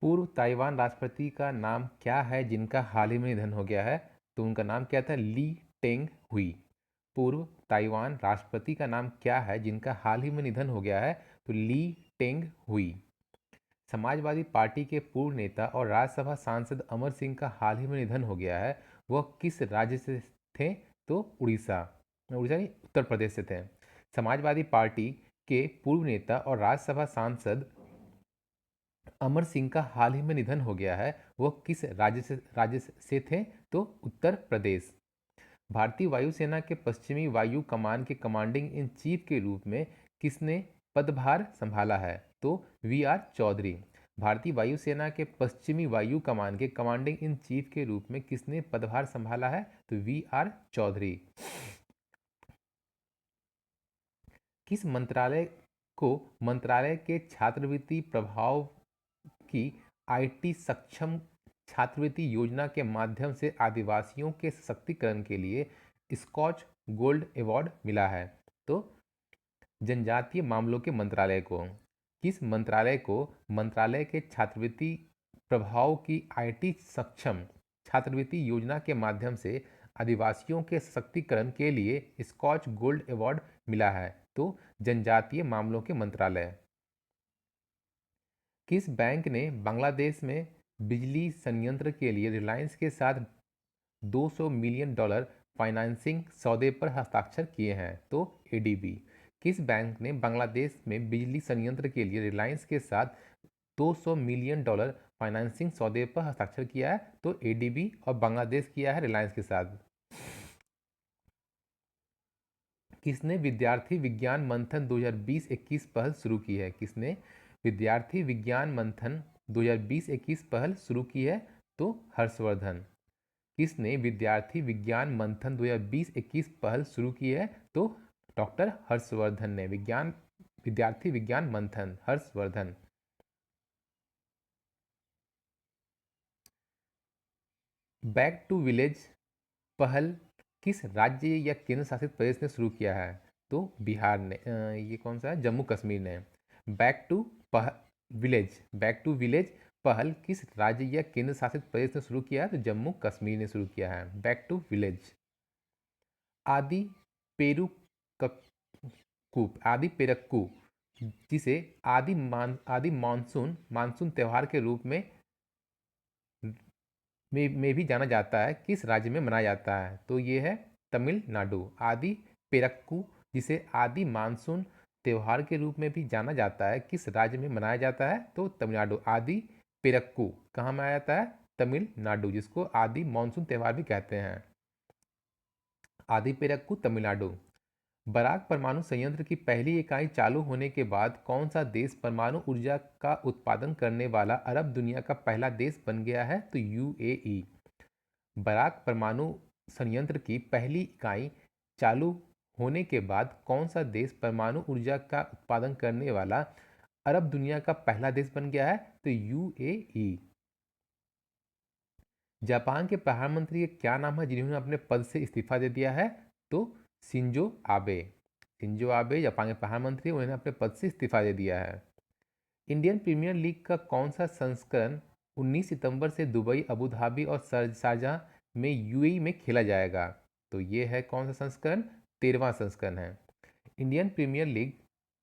पूर्व ताइवान राष्ट्रपति का नाम क्या है जिनका हाल ही में निधन हो गया है? तो उनका नाम क्या था? ली टेंग हुई। पूर्व ताइवान राष्ट्रपति का नाम क्या है जिनका हाल ही में निधन हो गया है? तो ली टेंग हुई। समाजवादी पार्टी के पूर्व नेता और राज्यसभा सांसद अमर सिंह का हाल ही में निधन हो गया है। वह किस राज्य से थे? तो उड़ीसा। उड़ीसा नहीं, उत्तर प्रदेश से थे। समाजवादी पार्टी के पूर्व नेता और राज्यसभा सांसद अमर सिंह का हाल ही में निधन हो गया है। वह किस राज्य से थे? तो उत्तर प्रदेश। भारतीय वायुसेना के पश्चिमी वायु कमान के कमांडिंग इन चीफ के रूप में किसने पदभार संभाला है? तो वी आर चौधरी। भारतीय वायुसेना के पश्चिमी वायु कमान के कमांडिंग इन चीफ के रूप में किसने पदभार संभाला है? तो वी आर चौधरी। किस मंत्रालय को मंत्रालय के छात्रवृत्ति प्रभाव की आईटी सक्षम छात्रवृत्ति योजना के माध्यम से आदिवासियों के सशक्तिकरण के लिए स्कॉच गोल्ड अवार्ड मिला है? तो जनजातीय मामलों के मंत्रालय को। किस मंत्रालय को मंत्रालय के छात्रवृत्ति प्रभाव की आईटी सक्षम छात्रवृत्ति योजना के माध्यम से आदिवासियों के सशक्तिकरण के लिए स्कॉच गोल्ड अवार्ड मिला है? तो जनजातीय मामलों के मंत्रालय। किस बैंक ने बांग्लादेश में बिजली संयंत्र के लिए रिलायंस के साथ $200 मिलियन फाइनेंसिंग सौदे पर हस्ताक्षर किए हैं? तो एडीबी। किस बैंक ने बांग्लादेश में बिजली संयंत्र के लिए रिलायंस के साथ $200 मिलियन फाइनेंसिंग सौदे पर हस्ताक्षर किया है? तो एडीबी। और बांग्लादेश किया है रिलायंस के साथ। किसने विद्यार्थी विज्ञान मंथन 2020-21 पहल शुरू की है? किसने विद्यार्थी विज्ञान मंथन 2020-21 पहल शुरू की है? तो हर्षवर्धन। किसने विद्यार्थी विज्ञान मंथन 2020-21 पहल शुरू की है? तो डॉक्टर हर्षवर्धन ने। विद्यार्थी विज्ञान मंथन, हर्षवर्धन। बैक टू विलेज पहल किस राज्य या केंद्र शासित प्रदेश ने शुरू किया है? तो बिहार ने। ये कौन सा है? जम्मू कश्मीर ने। Back to back to village पहल किस राज्य या केंद्र शासित प्रदेश ने शुरू किया है? तो जम्मू कश्मीर ने शुरू किया है बैक टू विलेज। आदि आदि पेरक्कू जिसे आदि मानसून त्यौहार के रूप में भी जाना जाता है, किस राज्य में मनाया जाता है? तो ये है तमिलनाडु। आदि पेरक्कू जिसे आदि मानसून त्यौहार के रूप में भी जाना जाता है, किस राज्य में मनाया जाता है? तो तमिलनाडु। आदि पेरक्कू कहाँ मनाया जाता है? तमिलनाडु, जिसको आदि मानसून त्यौहार भी कहते हैं। आदि पेरक्कू तमिलनाडु। बराक परमाणु संयंत्र की पहली इकाई चालू होने के बाद कौन सा देश परमाणु ऊर्जा का उत्पादन करने वाला अरब दुनिया का पहला देश बन गया है? तो यूएई। बराक परमाणु संयंत्र की पहली इकाई चालू होने के बाद कौन सा देश परमाणु ऊर्जा का उत्पादन करने वाला अरब दुनिया का पहला देश बन गया है? तो यूएई। जापान के प्रधानमंत्री का क्या नाम है जिन्होंने अपने पद से इस्तीफा दे दिया है? तो Shinzo Abe. Shinzo Abe Japan के प्रधानमंत्री, उन्होंने अपने पद से इस्तीफा दे दिया है। इंडियन प्रीमियर लीग का कौन सा संस्करण 19 सितंबर से दुबई, अबू धाबी और शारजाह में यूएई में खेला जाएगा? तो ये है कौन सा संस्करण? 13वां संस्करण है। इंडियन प्रीमियर लीग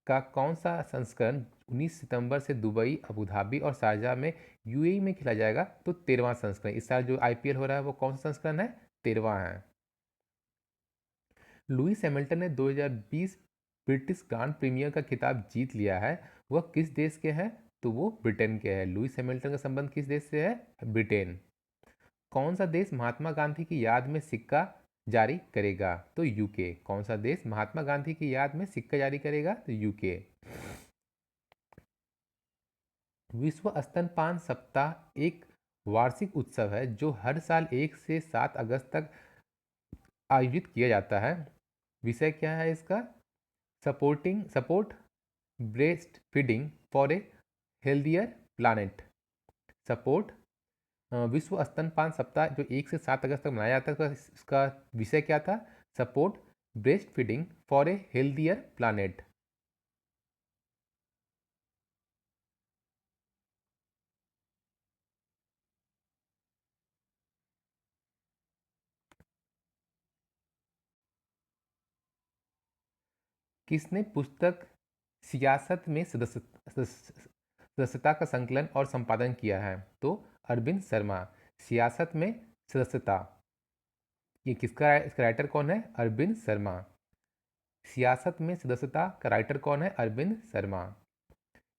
का कौन सा संस्करण 19 सितंबर से दुबई, अबू धाबी और शारजाह में यूएई में खेला जाएगा? तो 13वां संस्करण। इस साल जो आईपीएल हो रहा है वो कौन सा संस्करण है? 13वां है। लुईस हैमिल्टन ने 2020 ब्रिटिश ग्रांड प्रीमियर का खिताब जीत लिया है। वह किस देश के हैं? तो वो ब्रिटेन के हैं। लुईस हैमिल्टन का संबंध किस देश से है? ब्रिटेन। कौन सा देश महात्मा गांधी की याद में सिक्का जारी करेगा? तो यूके। कौन सा देश महात्मा गांधी की याद में सिक्का जारी करेगा? तो यूके। विश्व स्तनपान सप्ताह एक वार्षिक उत्सव है जो हर साल 1 से 7 अगस्त तक आयोजित किया जाता है। विषय क्या है इसका? Support breast feeding for a healthier planet. Support विश्व स्तनपान सप्ताह जो 1 से 7 अगस्त तक मनाया जाता है, इसका विषय क्या था? Support breast feeding for a healthier planet. किसने पुस्तक सियासत में सदस्यता का संकलन और संपादन किया है? तो अरविंद शर्मा। सियासत में सदस्यता, ये किसका, इसका राइटर कौन है? अरविंद शर्मा। सियासत में सदस्यता का राइटर कौन है? अरविंद शर्मा।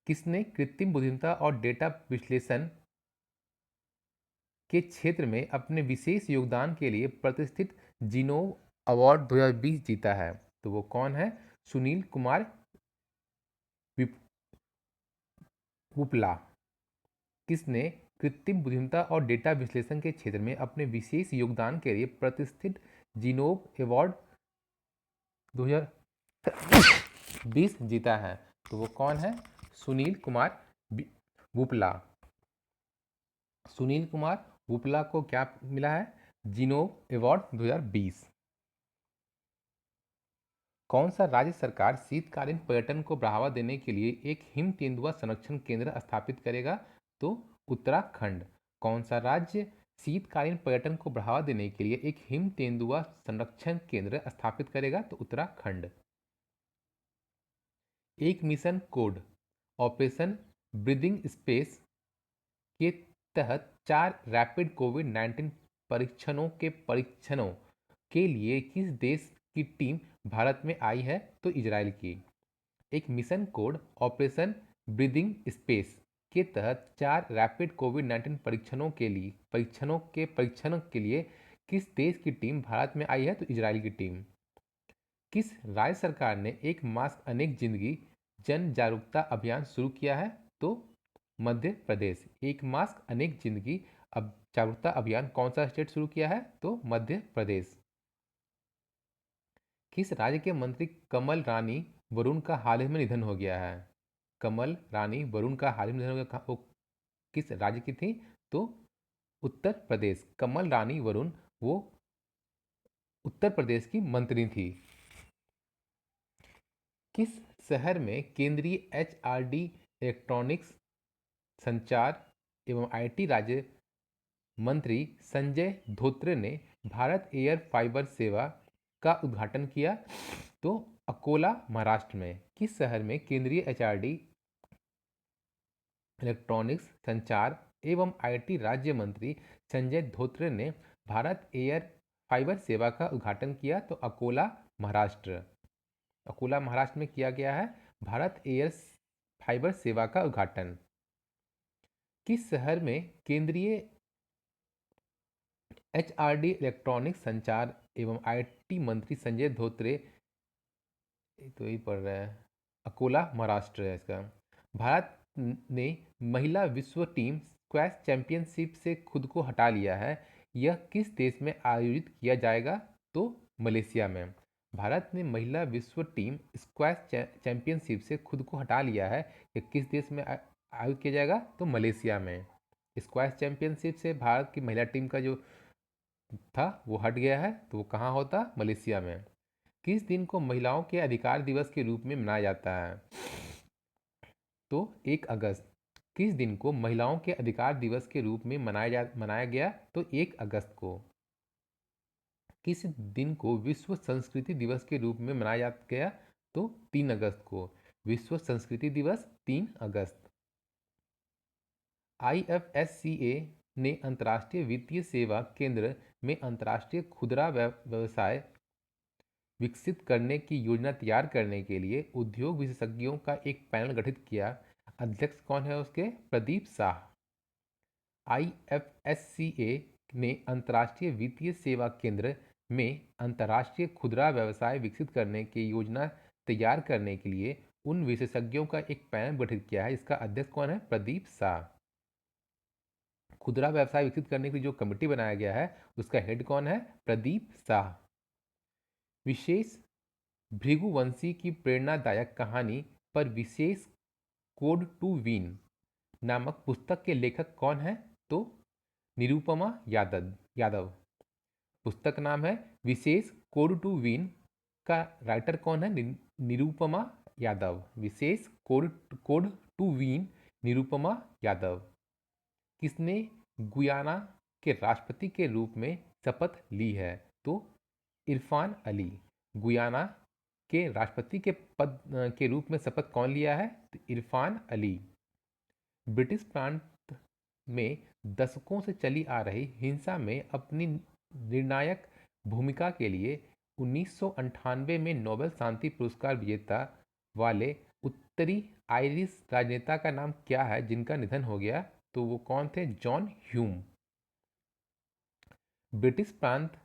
किसने कृत्रिम बुद्धिमत्ता और डेटा विश्लेषण के क्षेत्र में अपने विशेष योगदान के लिए प्रतिष्ठित जिनोव अवार्ड 2020 जीता है? तो वो कौन है? सुनील कुमार वुपला। किसने कृत्रिम बुद्धिमत्ता और डेटा विश्लेषण के क्षेत्र में अपने विशेष योगदान के लिए प्रतिष्ठित जिनोव अवार्ड 2020 जीता है? तो वो कौन है? सुनील कुमार वुपला। सुनील कुमार वुपला को क्या मिला है? जिनोव अवार्ड 2020। कौन सा राज्य सरकार शीतकालीन पर्यटन को बढ़ावा देने के लिए एक हिम तेंदुआ संरक्षण केंद्र स्थापित करेगा? तो उत्तराखंड। कौन सा राज्य शीतकालीन पर्यटन को बढ़ावा देने के लिए एक हिम तेंदुआ संरक्षण केंद्र स्थापित करेगा? तो उत्तराखंड। एक mission code operation breathing space के तहत 4 रैपिड कोविड-19 परीक्षणों के लिए किस देश की टीम भारत में आई है? तो इजराइल की। एक mission code operation breathing space के तहत 4 रैपिड कोविड-19 परीक्षण के लिए किस देश की टीम भारत में आई है? तो इजराइल की टीम। किस राज्य सरकार ने एक मास्क अनेक जिंदगी जन जागरूकता अभियान शुरू किया है? तो मध्य प्रदेश। एक मास्क अनेक जिंदगी अब जागरूकता अभियान कौन सा स्टेट शुरू किया है? तो मध्य प्रदेश। किस राज्य के मंत्री कमल रानी वरुण का हाल ही में निधन हो गया है? कमल रानी वरुण का हाल ही में निधन हो गया, वो किस राज्य की थी? तो उत्तर प्रदेश। कमल रानी वरुण वो उत्तर प्रदेश की मंत्री थी। किस शहर में केंद्रीय एचआरडी इलेक्ट्रॉनिक्स संचार एवं आईटी राज्य मंत्री संजय धोत्रे ने भारत एयर फाइबर सेवा का उद्घाटन किया? तो अकोला महाराष्ट्र में। किस शहर में केंद्रीय एचआरडी इलेक्ट्रॉनिक्स संचार एवं आईटी राज्य मंत्री संजय धोत्रे ने भारत एयर फाइबर सेवा का उद्घाटन किया? तो अकोला महाराष्ट्र। अकोला महाराष्ट्र में किया गया है भारत एयर फाइबर सेवा का उद्घाटन। किस शहर में केंद्रीय एचआरडी इलेक्ट्रॉनिक्स संचार एवं आईटी मंत्री संजय धोत्रे, तो यही पढ़ रहा है, अकोला महाराष्ट्र है इसका। भारत ने महिला विश्व टीम स्क्वैश चैंपियनशिप से खुद को हटा लिया है, यह किस देश में आयोजित किया जाएगा? तो मलेशिया में। भारत ने महिला विश्व टीम स्क्वैश चैंपियनशिप से खुद को हटा लिया है, यह किस देश में आयोजित किया जाएगा? तो मलेशिया में। स्क्वैश चैंपियनशिप से भारत की महिला टीम का जो था वो हट गया है, तो वो कहाँ होता? मलेशिया में। किस दिन को महिलाओं के अधिकार दिवस के रूप में मनाया जाता है? तो 1 अगस्त। किस दिन को महिलाओं के अधिकार दिवस के रूप में मनाया गया? तो 1 अगस्त को। किस दिन को विश्व संस्कृति दिवस के रूप में मनाया गया? तो 3 अगस्त को। विश्व संस्कृति दिवस 3 अगस्त। IFSCA ने अंतर्राष्ट्रीय वित्तीय सेवा केंद्र में अंतर्राष्ट्रीय खुदरा व्यवसाय विकसित करने की योजना तैयार करने के लिए उद्योग विशेषज्ञों का एक पैनल गठित किया। अध्यक्ष कौन है उसके? प्रदीप शाह। IFSCA ने अंतर्राष्ट्रीय वित्तीय सेवा केंद्र में अंतर्राष्ट्रीय खुदरा व्यवसाय विकसित करने की योजना तैयार करने के लिए उन विशेषज्ञों का एक पैनल गठित किया है। इसका अध्यक्ष कौन है? प्रदीप शाह। खुदरा व्यवसाय विकसित करने की जो कमेटी बनाया गया है उसका हेड कौन है? प्रदीप शाह। विशेष भृगुवंशी की प्रेरणादायक कहानी पर विशेष कोड टू विन नामक पुस्तक के लेखक कौन है? तो निरुपमा यादव। पुस्तक नाम है विशेष कोड टू विन, का राइटर कौन है? Nirupama Yadav. Vishesh code to win, Nirupama Yadav. किसने गुयाना के राष्ट्रपति के रूप में शपथ ली है? तो इरफान अली। गुयाना के राष्ट्रपति के पद के रूप में शपथ कौन लिया है? तो इरफान अली। ब्रिटिश प्रांत में दशकों से चली आ रही हिंसा में अपनी निर्णायक भूमिका के लिए 1998 में नोबेल शांति पुरस्कार विजेता वाले उत्तरी आयरिश राजनेता का नाम क्या है जिनका निधन हो गया? तो वो कौन थे? John Hume. ब्रिटिश प्रांत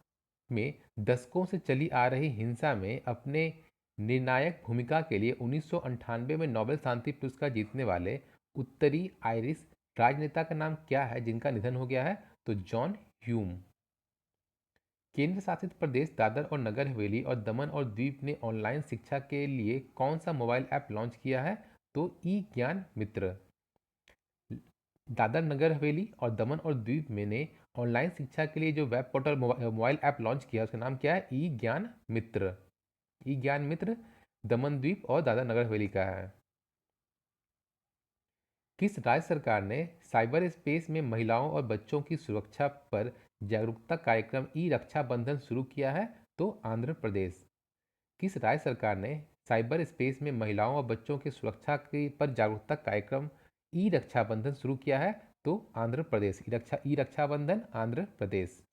में दशकों से चली आ रही हिंसा में अपने निर्णायक भूमिका के लिए 1998 में नोबेल शांति पुरस्कार जीतने वाले उत्तरी आयरिश राजनेता का नाम क्या है जिनका निधन हो गया है? तो जॉन ह्यूम। केंद्र शासित प्रदेश दादर और नगर हवेली और दमन और द्वीप ने ऑनलाइन शिक्षा के लिए कौन सा मोबाइल ऐप लॉन्च किया है? तो ई ज्ञान मित्र। दादर नगर हवेली और दमन और द्वीप में ने ऑनलाइन शिक्षा के लिए जो web portal mobile app launch किया उसका नाम क्या है? ई ज्ञान मित्र। ई ज्ञान मित्र दमन द्वीप और दादर नगर हवेली का है। किस राज्य सरकार ने साइबर स्पेस में महिलाओं और बच्चों की सुरक्षा पर जागरूकता कार्यक्रम ई रक्षाबंधन शुरू किया है? तो आंध्र प्रदेश। किस राज्य सरकार ने साइबर स्पेस में महिलाओं और बच्चों की सुरक्षा पर जागरूकता कार्यक्रम ई रक्षाबंधन शुरू किया है? तो आंध्र प्रदेश। ई रक्षाबंधन आंध्र प्रदेश।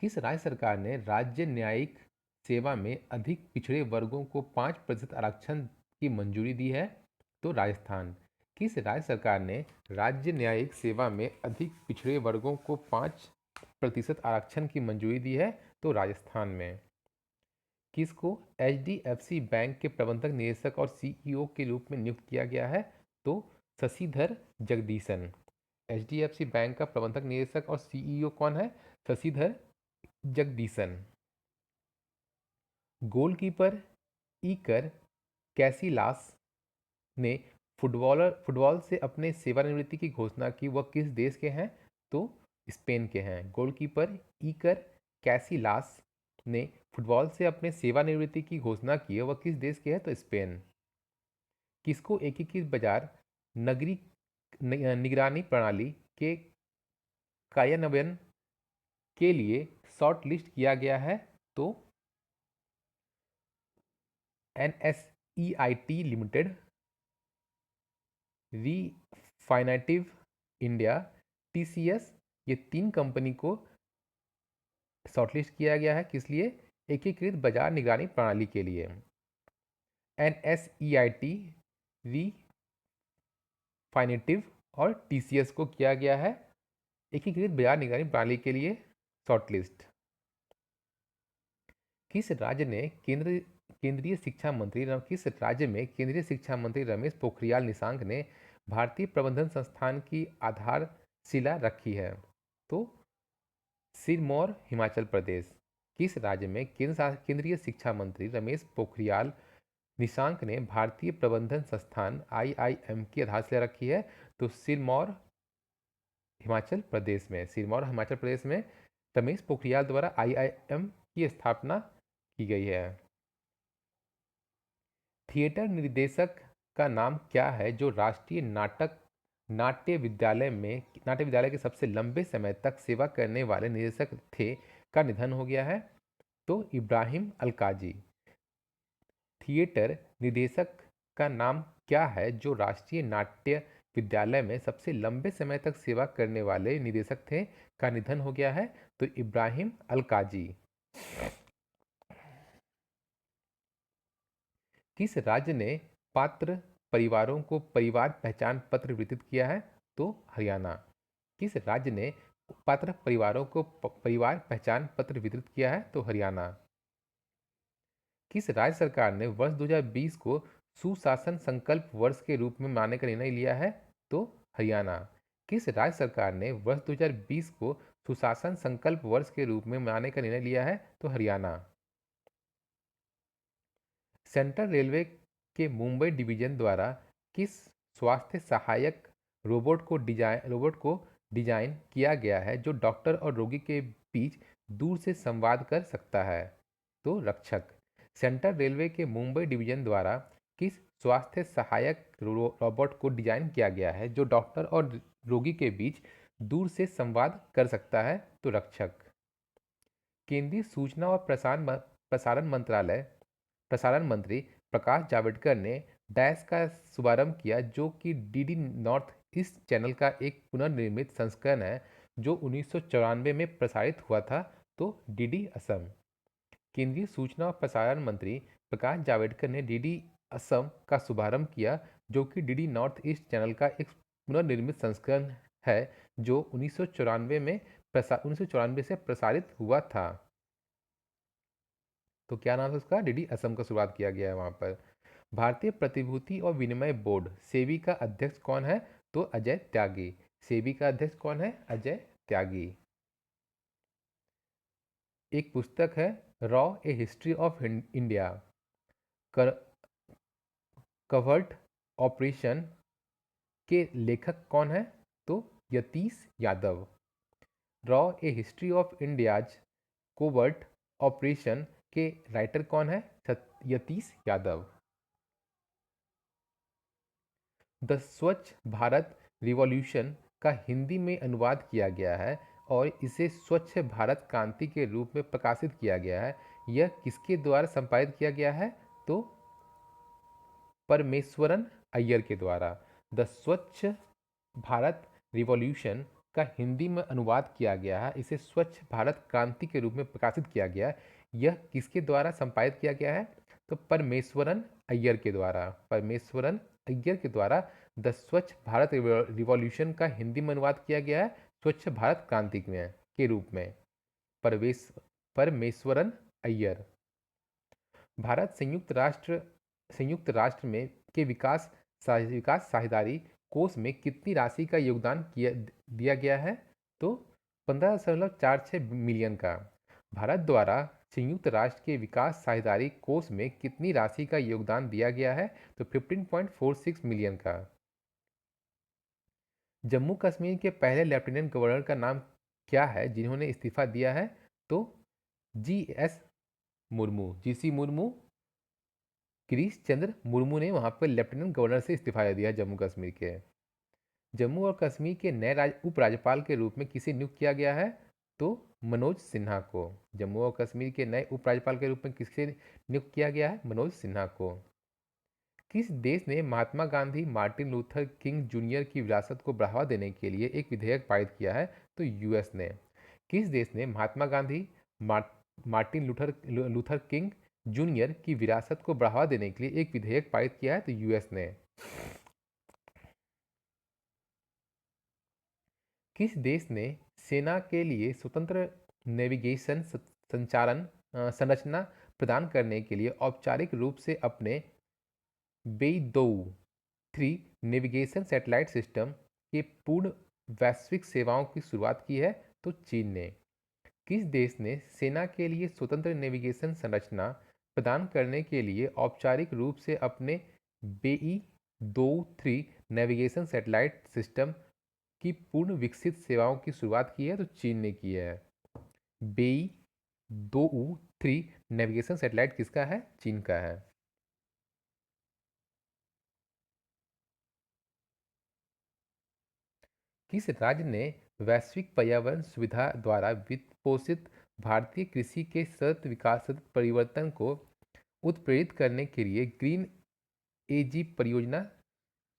किस राज्य सरकार ने राज्य न्यायिक सेवा में अधिक पिछड़े वर्गों को 5% आरक्षण की मंजूरी दी है? तो राजस्थान। किस राज्य सरकार ने राज्य न्यायिक सेवा में अधिक पिछड़े वर्गों को 5% आरक्षण की मंजूरी दी है? तो राजस्थान में। किसको एचडीएफसी बैंक के प्रबंधक निदेशक और सीईओ के रूप में नियुक्त किया गया है? तो शशिधर जगदीशन। एचडीएफसी बैंक का प्रबंधक निदेशक और सीईओ कौन है? Sashidhar Jagdishan. Goalkeeper Iker Casillas ने फुटबॉल से अपने सेवानिवृत्ति की घोषणा की। वह किस देश के हैं? तो स्पेन के हैं। गोलकीपर इकर कैसिलास ने फुटबॉल से अपने सेवानिवृत्ति की घोषणा की है। वह किस देश के हैं? तो स्पेन। किसको एकीकृत बाजार नगरी निगरानी प्रणाली के कार्यान्वयन के लिए शॉर्ट लिस्ट किया गया है? तो NSEIT लिमिटेड, रिफाइनेटिव इंडिया, TCS, ये 3 कंपनी को शॉर्टलिस्ट किया गया है। किस लिए? एकीकृत बाजार निगरानी प्रणाली के लिए। NSEIT, रिफाइनेटिव और TCS को किया गया है एकीकृत बाजार निगरानी प्रणाली के लिए शॉर्टलिस्ट। किस राज्य में केंद्रीय शिक्षा मंत्री रमेश पोखरियाल निशंक ने भारतीय प्रबंधन संस्थान की आधारशिला रखी है? तो सिरमौर, हिमाचल प्रदेश। किस राज्य में केंद्रीय शिक्षा मंत्री रमेश पोखरियाल निशंक ने भारतीय प्रबंधन संस्थान IIM की आधारशिला रखी है? तो सिरमौर, हिमाचल प्रदेश में। सिरमौर, हिमाचल प्रदेश में रमेश पोखरियाल द्वारा IIM की स्थापना की गई है। थिएटर निर्देशक का नाम क्या है जो राष्ट्रीय नाट्य विद्यालय के सबसे लंबे समय तक सेवा करने वाले निदेशक थे का निधन हो गया है? तो इब्राहिम अलकाजी। थिएटर निर्देशक का नाम क्या है जो राष्ट्रीय नाट्य विद्यालय में सबसे लंबे समय तक सेवा करने वाले निदेशक थे का निधन हो गया है? तो इब्राहिम अलकाजी। किस राज्य ने पात्र परिवारों को परिवार पहचान पत्र वितरित किया है? तो हरियाणा। किस राज्य ने पात्र परिवारों को परिवार पहचान पत्र वितरित किया है? तो हरियाणा। किस राज्य सरकार ने वर्ष 2020 को सुशासन संकल्प वर्ष के रूप में मनाने का निर्णय लिया है? तो हरियाणा। किस राज्य सरकार ने वर्ष 2020 को सुशासन संकल्प वर्ष के रूप में मनाने का निर्णय लिया है? तो हरियाणा। सेंट्रल रेलवे के मुंबई डिवीजन द्वारा किस स्वास्थ्य सहायक रोबोट को डिजाइन किया गया है जो डॉक्टर और रोगी के बीच दूर से संवाद कर सकता है? तो रक्षक। सेंट्रल रेलवे के मुंबई डिवीजन द्वारा किस स्वास्थ्य सहायक रोबोट को डिजाइन किया गया है जो डॉक्टर और रोगी के बीच दूर से संवाद कर सकता है? तो रक्षक। केंद्रीय सूचना और प्रसारण मंत्री प्रकाश जावड़ेकर ने डैश का शुभारंभ किया, जो कि डीडी नॉर्थ ईस्ट चैनल का एक पुनर्निर्मित संस्करण है जो 1994 में प्रसारित हुआ था। तो डीडी असम। केंद्रीय सूचना और प्रसारण मंत्री प्रकाश जावड़ेकर ने डीडी असम का शुभारंभ किया, जो कि डीडी नॉर्थ ईस्ट चैनल का एक पुनर्निर्मित संस्करण है जो 1994 से प्रसारित हुआ था। तो क्या नाम है उसका? डीडी असम का शुरुआत किया गया है वहां पर। भारतीय प्रतिभूति और विनिमय बोर्ड सेबी का अध्यक्ष कौन है? तो अजय त्यागी। सेबी का अध्यक्ष कौन है? अजय त्यागी। एक पुस्तक है raw A history of India, covert operation के लेखक कौन है? तो Yatish Yadav. Raw A history of India's covert operation के राइटर कौन है? यतीश यादव। द स्वच्छ भारत रिवॉल्यूशन का हिंदी में अनुवाद किया गया है और इसे स्वच्छ भारत क्रांति के रूप में प्रकाशित किया गया है। यह किसके द्वारा संपादित किया गया है? तो परमेश्वरन अय्यर के द्वारा। द स्वच्छ भारत रिवॉल्यूशन का हिंदी में अनुवाद किया गया है, इसे स्वच्छ भारत क्रांति के रूप में प्रकाशित किया गया है। यह किसके द्वारा संपादित किया गया है? तो परमेश्वरन अय्यर के द्वारा। परमेश्वरन अय्यर के द्वारा द स्वच्छ भारत रिवॉल्यूशन का हिंदी में अनुवाद किया गया है स्वच्छ भारत क्रांति में के रूप में। परमेश्वरन अय्यर। भारत संयुक्त राष्ट्र में के विकास साझेदारी कोष में कितनी राशि का योगदान दिया गया है? तो 15.46 मिलियन का। भारत द्वारा संयुक्त राष्ट्र के विकास साझेदारी कोष में कितनी राशि का योगदान दिया गया है? तो 15.46 मिलियन का। जम्मू कश्मीर के पहले लेफ्टिनेंट गवर्नर का नाम क्या है जिन्होंने इस्तीफा दिया है? तो जीएस मुर्मू। जीसी मुर्मू। गिरीश चंद्र मुर्मू ने वहां पर लेफ्टिनेंट गवर्नर से इस्तीफा दे दिया जम्मू कश्मीर के। जम्मू और कश्मीर के नए उपराज्यपाल के रूप में किसे नियुक्त किया गया है? तो मनोज सिन्हा को। जम्मू और कश्मीर के नए उपराज्यपाल के रूप में किसे नियुक्त किया गया है? मनोज सिन्हा को। किस देश ने Mahatma Gandhi Martin Luther King Junior की विरासत को बढ़ावा देने के लिए एक विधेयक पारित किया है? तो यूएस ने। किस देश ने Mahatma Gandhi Martin Luther King Junior की विरासत को बढ़ावा देने के लिए एक विधेयक पारित किया है? तो यूएस ने। किस देश ने सेना के लिए स्वतंत्र नेविगेशन संरचना प्रदान करने के लिए औपचारिक रूप से अपने बेईदोउ 3 नेविगेशन सैटेलाइट सिस्टम के पूर्ण वैश्विक सेवाओं की शुरुआत की है? तो चीन ने। किस देश ने सेना के लिए स्वतंत्र नेविगेशन संरचना प्रदान करने के लिए औपचारिक रूप से अपने बेईदोउ 3 नेविगेशन सैटेलाइट सिस्टम की पूर्ण विकसित सेवाओं की शुरुआत की है? तो चीन ने की है। बेईदोउ 3 नेविगेशन सैटेलाइट किसका है? चीन का है। किस राज्य ने वैश्विक पर्यावरण सुविधा द्वारा वित्त पोषित भारतीय कृषि के सतत परिवर्तन को उत्प्रेरित करने के लिए ग्रीन एजी परियोजना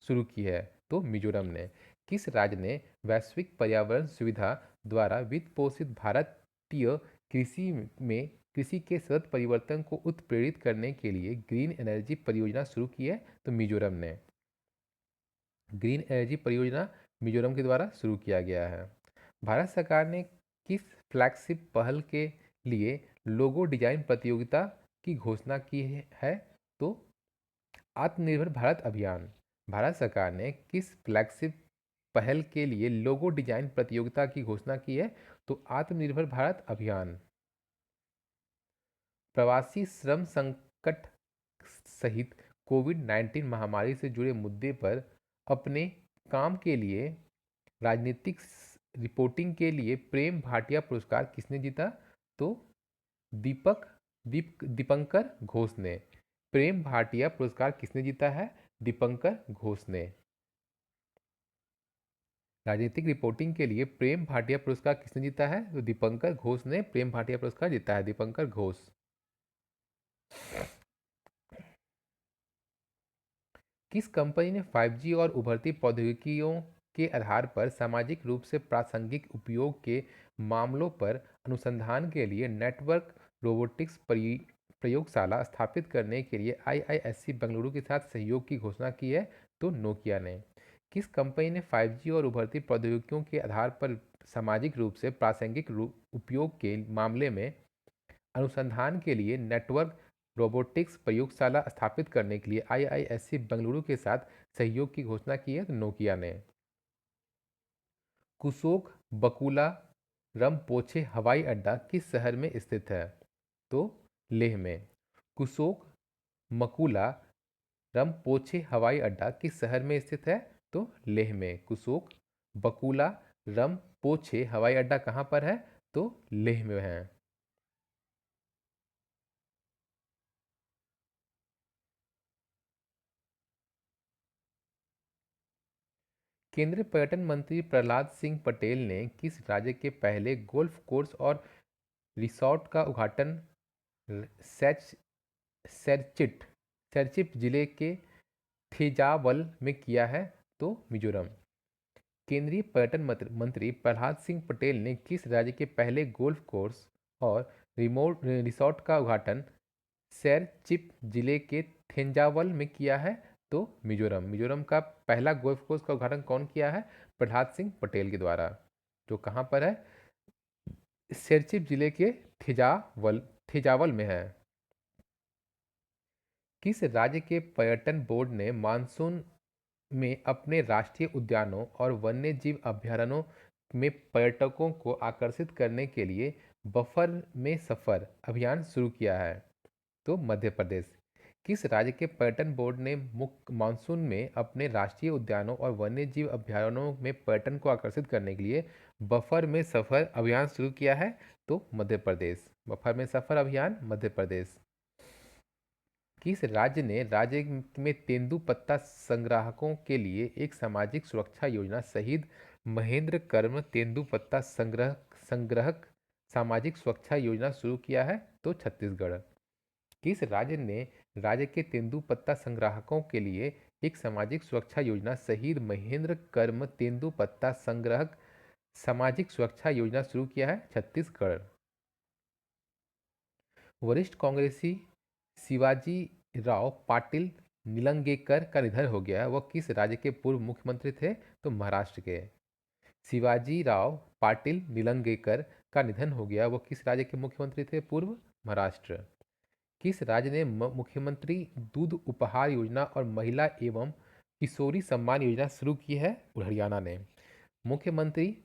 शुरू की है? तो मिजोरम ने। किस राज्य ने वैश्विक पर्यावरण सुविधा द्वारा वित्त पोषित भारतीय कृषि में कृषि के सतत परिवर्तन को उत्प्रेरित करने के लिए ग्रीन एनर्जी परियोजना शुरू की है? तो मिजोरम ने। ग्रीन एनर्जी परियोजना मिजोरम के द्वारा शुरू किया गया है। भारत सरकार ने किस फ्लैगशिप पहल के लिए लोगो डिजाइन प्रतियोगिता की घोषणा की है? तो आत्मनिर्भर भारत अभियान। भारत सरकार ने किस फ्लैगशिप पहल के लिए लोगो डिजाइन प्रतियोगिता की घोषणा की है? तो आत्मनिर्भर भारत अभियान। प्रवासी श्रम संकट सहित कोविड-19 महामारी से जुड़े मुद्दे पर अपने काम के लिए राजनीतिक रिपोर्टिंग के लिए प्रेम भाटिया पुरस्कार किसने जीता? तो दीपंकर घोष ने। प्रेम भाटिया पुरस्कार किसने जीता है? दीपंकर घोष ने। राजनीतिक रिपोर्टिंग के लिए प्रेम भाटिया पुरस्कार किसने जीता है? तो दीपंकर घोष ने प्रेम भाटिया पुरस्कार जीता है, दीपंकर घोष। किस कंपनी ने 5G और उभरती प्रौद्योगिकियों के आधार पर सामाजिक रूप से प्रासंगिक उपयोग के मामलों पर अनुसंधान के लिए नेटवर्क रोबोटिक्स प्रयोगशाला स्थापित करने के लिए आईआईएससी बेंगलुरु के साथ सहयोग की घोषणा की है? तो नोकिया ने। किस कंपनी ने 5G और उभरती प्रौद्योगिकियों के आधार पर सामाजिक रूप से प्रासंगिक उपयोग के मामले में अनुसंधान के लिए नेटवर्क रोबोटिक्स प्रयोगशाला स्थापित करने के लिए आईआईएससी बेंगलुरु के साथ सहयोग की घोषणा की है? तो नोकिया ने। कुसोक बकुला रमपोछे हवाई अड्डा किस शहर में स्थित है? तो लेह में। कुसोक मकुला रमपोछे हवाई अड्डा किस शहर में स्थित है? तो लेह में। कुसोक बकुला रमपोछे हवाई अड्डा कहाँ पर है? तो लेह में है। केंद्रीय पर्यटन मंत्री प्रहलाद सिंह पटेल ने किस राज्य के पहले गोल्फ कोर्स और रिसॉर्ट का उद्घाटन सैच सैरचिट सैरचिप जिले के थेजावल में किया है? तो मिजोरम। केंद्रीय पर्यटन मंत्री प्रहलाद सिंह पटेल ने किस राज्य के पहले गोल्फ कोर्स और रिमोट रिसॉर्ट का उद्घाटन सैरचिप जिले के थेंजावल में किया है? तो मिजोरम। मिजोरम का पहला गोल्फ कोर्स का उद्घाटन कौन किया है? प्रहलाद सिंह पटेल के द्वारा। जो कहाँ पर है? सैरचिप जिले के थेजावल में है। किस राज्य के पर्यटन बोर्ड ने मानसून में अपने राष्ट्रीय उद्यानों और वन्य जीव अभयारण्यों में पर्यटकों को आकर्षित करने के लिए बफर में सफर अभियान शुरू किया है? तो मध्य प्रदेश। किस राज्य के पर्यटन बोर्ड ने मुख्य मानसून में अपने राष्ट्रीय उद्यानों और वन्य जीव अभयारण्यों में पर्यटन को आकर्षित करने के लिए बफर में सफर अभियान शुरू किया है? तो मध्य प्रदेश। बफर में सफर अभियान मध्य प्रदेश। किस राज्य ने राज्य में तेंदुपत्ता संग्राहकों के लिए एक सामाजिक सुरक्षा योजना शहीद महेंद्र कर्म तेंदुपत्ता संग्रहक सामाजिक सुरक्षा योजना शुरू किया है? तो छत्तीसगढ़। किस राज्य ने राज्य के तेंदुपत्ता संग्राहकों के लिए एक सामाजिक सुरक्षा योजना शहीद महेंद्र कर्म तेंदुपत्ता संग्रहक सामाजिक सुरक्षा योजना शुरू किया है? छत्तीसगढ़। वरिष्ठ कांग्रेसी शिवाजी राव पाटिल निलंगेकर का निधन हो गया। वह किस राज्य के पूर्व मुख्यमंत्री थे? तो महाराष्ट्र के। शिवाजी राव पाटिल निलंगेकर का निधन हो गया। वह किस राज्य के मुख्यमंत्री थे? पूर्व महाराष्ट्र। किस राज्य ने मुख्यमंत्री दूध उपहार योजना और महिला एवं किशोरी सम्मान योजना शुरू की है? हरियाणा ने। मुख्यमंत्री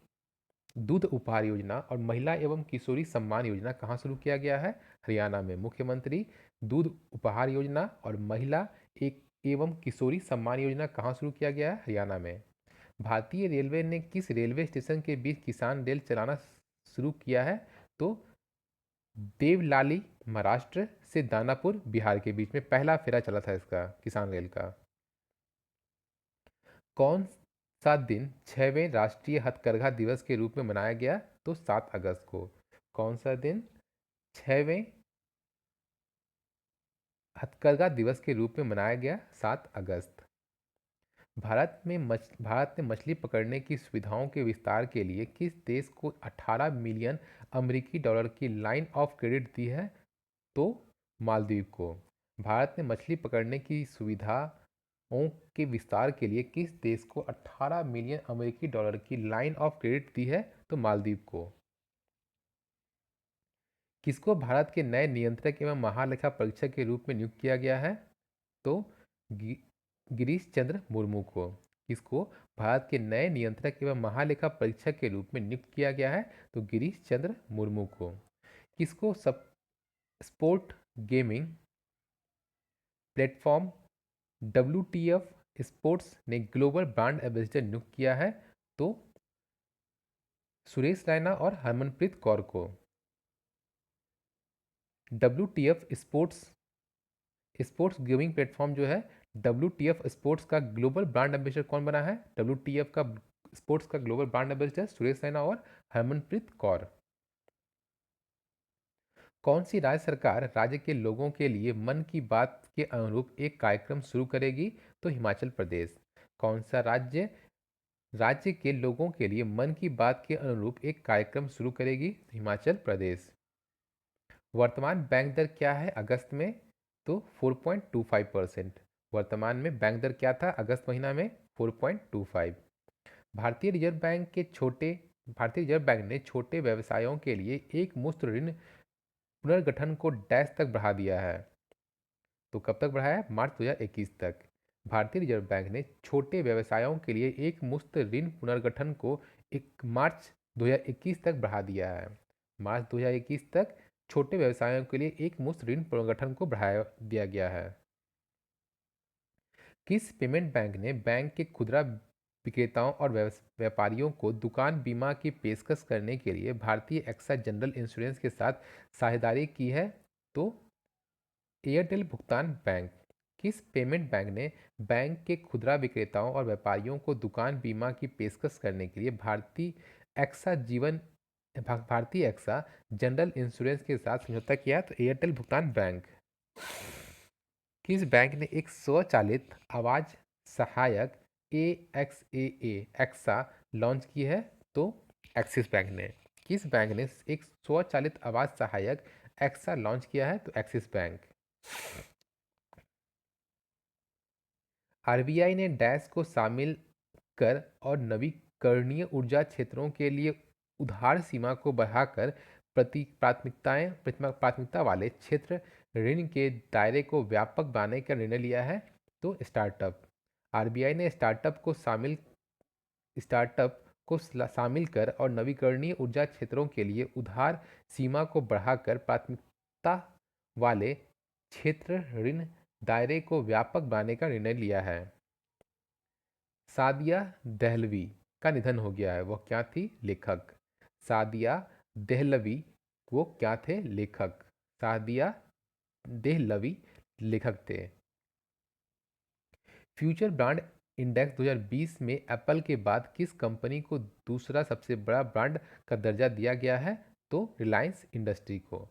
दूध उपहार योजना और महिला एवं किशोरी सम्मान योजना कहाँ शुरू किया गया है? हरियाणा में। मुख्यमंत्री दूध उपहार योजना और महिला एक एवं किशोरी सम्मान योजना कहाँ शुरू किया गया है? हरियाणा में। भारतीय रेलवे ने किस रेलवे स्टेशन के बीच किसान रेल चलाना शुरू किया है? तो देवलाली महाराष्ट्र से दानापुर बिहार के बीच में पहला फेरा चला था इसका, किसान रेल का। कौन सा दिन 6वें राष्ट्रीय हथकरघा दिवस के रूप में मनाया गया? तो 7 अगस्त को। कौन सा दिन 6वें हथकरघा दिवस के रूप में मनाया गया? 7 अगस्त। भारत ने मछली पकड़ने की सुविधाओं के विस्तार के लिए किस देश को 18 मिलियन अमेरिकी डॉलर की लाइन ऑफ क्रेडिट दी है? तो मालदीव को। भारत ने मछली पकड़ने की सुविधाओं के विस्तार के लिए किस देश को 18 मिलियन अमेरिकी डॉलर की लाइन ऑफ क्रेडिट दी है? तो मालदीव को। किसको भारत के नए नियंत्रक एवं महालेखा परीक्षक के रूप में नियुक्त किया गया है? तो गिरीश चंद्र मुर्मू को। किसको भारत के नए नियंत्रक एवं महालेखा परीक्षक के रूप में नियुक्त किया गया है? तो गिरीश चंद्र मुर्मू को। किसको सब sport gaming platform WTF sports ने ग्लोबल ब्रांड एम्बेसडर नियुक्त किया है? तो सुरेश रैना और हरमनप्रीत कौर को। WTF sports sports gaming platform जो है WTF स्पोर्ट्स का ग्लोबल ब्रांड एम्बेसडर कौन बना है? WTF का स्पोर्ट्स का global brand ambassador Suresh Raina और हरमनप्रीत कौर। कौन सी राज्य सरकार राज्य के लोगों के लिए मन की बात के अनुरूप एक कार्यक्रम शुरू करेगी? तो हिमाचल प्रदेश। कौन सा राज्य राज्य के लोगों के लिए मन की बात के अनुरूप एक कार्यक्रम शुरू करेगी? हिमाचल प्रदेश। वर्तमान बैंक दर क्या है अगस्त में? तो 4.25%। वर्तमान में बैंक दर क्या था अगस्त महीना में? 4.25। भारतीय रिजर्व बैंक के छोटे भारतीय रिजर्व बैंक ने छोटे व्यवसायों के लिए एक मुश्त ऋण पुनर्गठन को डैश तक बढ़ा दिया है। तो कब तक बढ़ाया है? मार्च 2021 तक। भारतीय रिजर्व बैंक ने छोटे व्यवसायों के लिए एक मुश्त ऋण पुनर्गठन को मार्च 2021 तक बढ़ा दिया है। मार्च 2021 तक छोटे व्यवसायों के लिए एक मुश्त ऋण पुनर्गठन को बढ़ाया दिया गया है। किस पेमेंट बैंक ने बैंक के खुदरा विक्रेताओं और व्यापारियों को दुकान बीमा की पेशकश करने के लिए भारतीय एक्सा जनरल इंश्योरेंस के साथ साझेदारी की है? तो एयरटेल भुगतान बैंक। किस पेमेंट बैंक ने बैंक के खुदरा विक्रेताओं और व्यापारियों को दुकान बीमा की पेशकश करने के लिए भारतीय एक्सा जनरल इंश्योरेंस के साथ समझौता किया? तो एयरटेल भुगतान बैंक। किस बैंक ने एक स्वचालित आवाज सहायक ए एक्सा लॉन्च की है? तो एक्सिस बैंक ने। किस बैंक ने एक स्वचालित आवाज सहायक एक्सा लॉन्च किया है? तो एक्सिस बैंक। आरबीआई ने डैश को शामिल कर और नवीकरणीय ऊर्जा क्षेत्रों के लिए उधार सीमा को बढ़ाकर प्राथमिकता वाले क्षेत्र ऋण के दायरे को व्यापक बनाने का निर्णय लिया है? तो स्टार्टअप। आरबीआई ने स्टार्टअप को शामिल कर और नवीकरणीय ऊर्जा क्षेत्रों के लिए उधार सीमा को बढ़ाकर प्राथमिकता वाले क्षेत्र ऋण दायरे को व्यापक बनाने का निर्णय लिया है। सादिया देहलवी का निधन हो गया है, वह क्या थी? लेखक। सादिया देहलवी वो क्या थे? लेखक। सादिया देहलवी लेखक थे। फ्यूचर ब्रांड इंडेक्स 2020 में एप्पल के बाद किस कंपनी को दूसरा सबसे बड़ा ब्रांड का दर्जा दिया गया है? तो रिलायंस इंडस्ट्री को।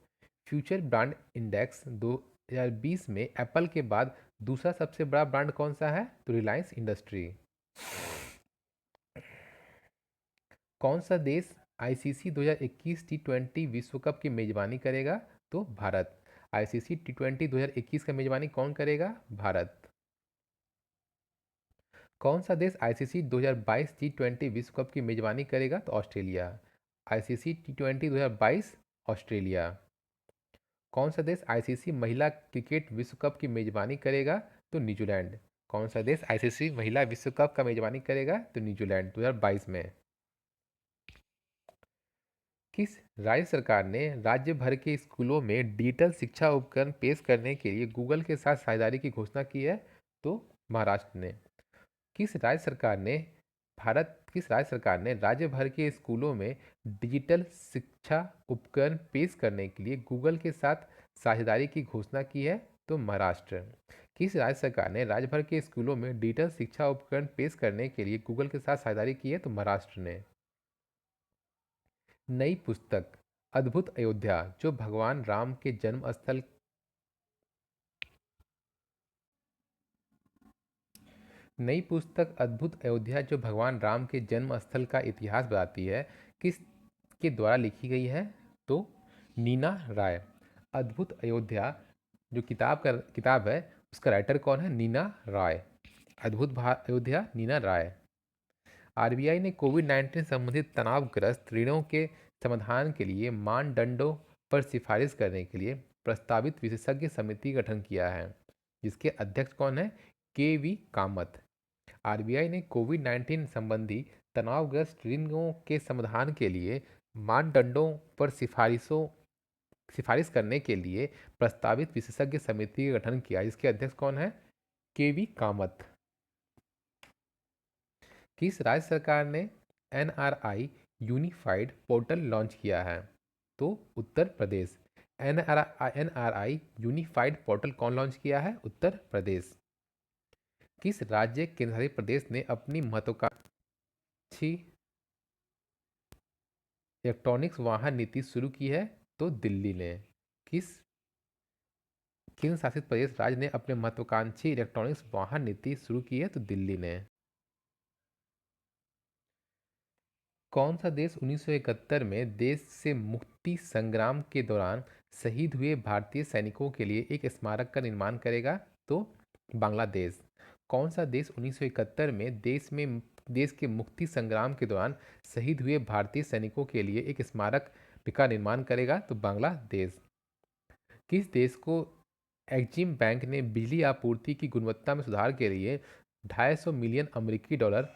फ्यूचर ब्रांड इंडेक्स 2020 में एप्पल के बाद दूसरा सबसे बड़ा ब्रांड कौन सा है? तो रिलायंस इंडस्ट्री। कौन सा देश आईसीसी 2021 टी20 विश्व कप की मेजबानी करेगा? तो भारत। आईसीसी टी20 2021 का मेजबानी कौन करेगा? भारत। कौन सा देश आईसीसी 2022 टी20 विश्व कप की मेजबानी करेगा? तो ऑस्ट्रेलिया। आईसीसी टी20 2022 ऑस्ट्रेलिया। कौन सा देश आईसीसी महिला क्रिकेट विश्व कप की मेजबानी करेगा? तो न्यूजीलैंड। कौन सा देश आईसीसी महिला विश्व कप का मेजबानी करेगा? तो न्यूजीलैंड 2022 में। किस राज्य सरकार ने राज्य भर के स्कूलों में डिजिटल शिक्षा उपकरण पेश करने के लिए गूगल के साथ साझेदारी की घोषणा की है? तो महाराष्ट्र ने। किस राज्य सरकार ने राज्य भर के स्कूलों में डिजिटल शिक्षा उपकरण पेश करने के लिए गूगल के साथ साझेदारी की घोषणा की है? तो महाराष्ट्र। किस राज्य सरकार ने राज्य भर के स्कूलों में डिजिटल शिक्षा उपकरण पेश करने के लिए गूगल के साथ साझेदारी की है? तो महाराष्ट्र ने। नई पुस्तक अद्भुत अयोध्या जो भगवान राम के जन्म स्थल नई पुस्तक अद्भुत अयोध्या जो भगवान राम के जन्म स्थल का इतिहास बताती है, किस के द्वारा लिखी गई है? तो नीना राय। अद्भुत अयोध्या जो किताब है उसका राइटर कौन है? नीना राय। अयोध्या नीना राय। आरबीआई ने कोविड-19 संबंधित तनावग्रस्त ऋणों के समाधान के लिए मानदंडों पर सिफारिश करने के लिए प्रस्तावित विशेषज्ञ समिति का गठन किया है, जिसके अध्यक्ष कौन है? के वी कामत। आरबीआई ने कोविड-19 संबंधी तनावग्रस्त ऋणों के समाधान के लिए मानदंडों पर सिफारिश करने के लिए प्रस्तावित विशेषज्ञ समिति का गठन किया, जिसके अध्यक्ष कौन है? के वी कामत। किस राज्य सरकार ने एनआरआई यूनिफाइड पोर्टल लॉन्च किया है? तो Uttar Pradesh. NRI unified portal कौन लॉन्च किया है? उत्तर प्रदेश। किस राज्य केंद्रशासित प्रदेश ने अपनी अच्छी इलेक्ट्रॉनिक्स वाहन नीति शुरू की है? तो दिल्ली ने। किस केंद्र शासित प्रदेश राज्य ने अपने महत्वाकांक्षी इलेक्ट्रॉनिक्स वाहन नीति शुरू की है? तो दिल्ली ने। कौन सा देश 1971 में देश से मुक्ति संग्राम के दौरान शहीद हुए भारतीय सैनिकों के लिए एक स्मारक का निर्माण करेगा? तो बांग्लादेश। कौन सा देश 1971 में देश के मुक्ति संग्राम के दौरान शहीद हुए भारतीय सैनिकों के लिए एक स्मारक का निर्माण करेगा? तो बांग्लादेश। किस देश को एक्जिम बैंक ने बिजली आपूर्ति की गुणवत्ता में सुधार के लिए 250 मिलियन अमेरिकी डॉलर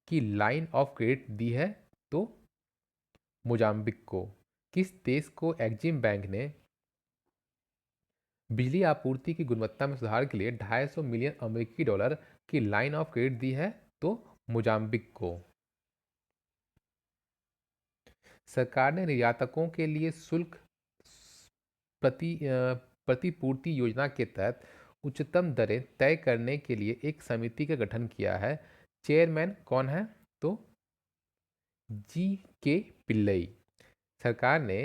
की लाइन ऑफ क्रेडिट दी है? तो मोजाम्बिक को। किस देश को एक्जिम बैंक ने बिजली आपूर्ति की गुणवत्ता में सुधार के लिए 250 मिलियन अमेरिकी डॉलर की लाइन ऑफ क्रेडिट दी है? तो मोजाम्बिक को। सरकार ने निर्यातकों के लिए शुल्क प्रतिपूर्ति योजना के तहत उच्चतम दरें तय करने के लिए एक समिति का गठन किया है। चेयरमैन कौन है? तो जी के पिल्लई। सरकार ने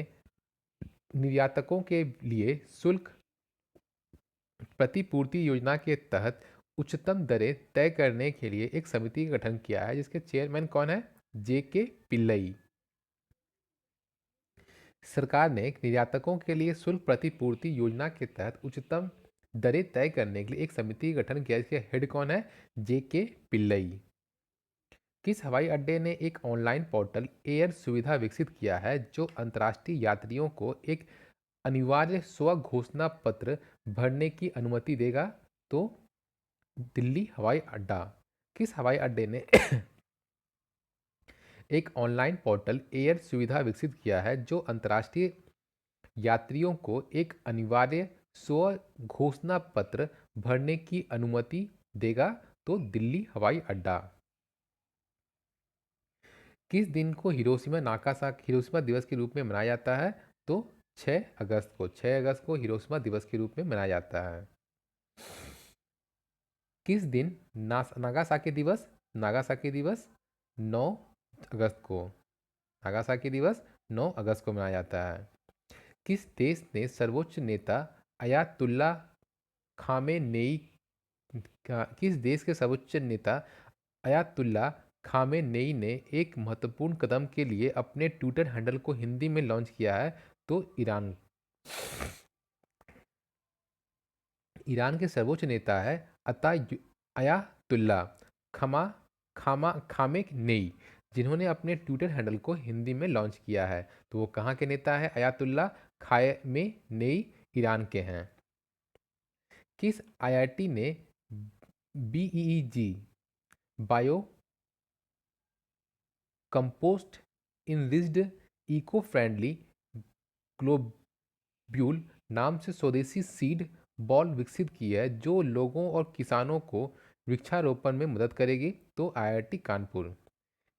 निर्यातकों के लिए शुल्क प्रतिपूर्ति योजना के तहत उच्चतम दरें तय करने के लिए एक समिति का गठन किया है, जिसके चेयरमैन कौन है? जे के पिल्लई। सरकार ने निर्यातकों के लिए शुल्क प्रतिपूर्ति योजना के तहत उच्चतम दरें तय करने के लिए एक समिति का गठन किया, जिसके हेड कौन है? जे के पिल्लई। किस हवाई अड्डे ने एक ऑनलाइन पोर्टल एयर सुविधा विकसित किया है जो अंतर्राष्ट्रीय यात्रियों को एक अनिवार्य स्व घोषणा पत्र भरने की अनुमति देगा? तो दिल्ली हवाई अड्डा। किस हवाई अड्डे ने एक ऑनलाइन पोर्टल एयर सुविधा विकसित किया है जो अंतर्राष्ट्रीय यात्रियों को एक अनिवार्य स्व घोषणा पत्र भरने की अनुमति देगा? तो दिल्ली हवाई अड्डा। किस दिन को हिरोशिमा दिवस के रूप में मनाया जाता है? तो 6 अगस्त को। 6 अगस्त को हिरोशिमा दिवस के रूप में मनाया जाता है। किस दिन नागासाकी दिवस 9 अगस्त को। नागासाकी दिवस 9 अगस्त को मनाया जाता है। किस देश ने सर्वोच्च नेता अयातुल्ला खामेनेई किस देश के सर्वोच्च नेता अयातुल्ला खामेनेई ने एक महत्वपूर्ण कदम के लिए अपने ट्विटर हैंडल को हिंदी में लॉन्च किया है? तो ईरान। ईरान के सर्वोच्च नेता है अयातुल्ला खमा खामा खामेनेई, जिन्होंने अपने ट्विटर हैंडल को हिंदी में लॉन्च किया है। तो वो कहाँ के नेता है? अयातुल्ला खामेनेई ईरान के हैं। किस आईआईटी ने BEG bio compost enriched eco friendly globule नाम से स्वदेशी सीड बॉल विकसित की है जो लोगों और किसानों को वृक्षारोपण में मदद करेगी? तो आईआईटी कानपुर।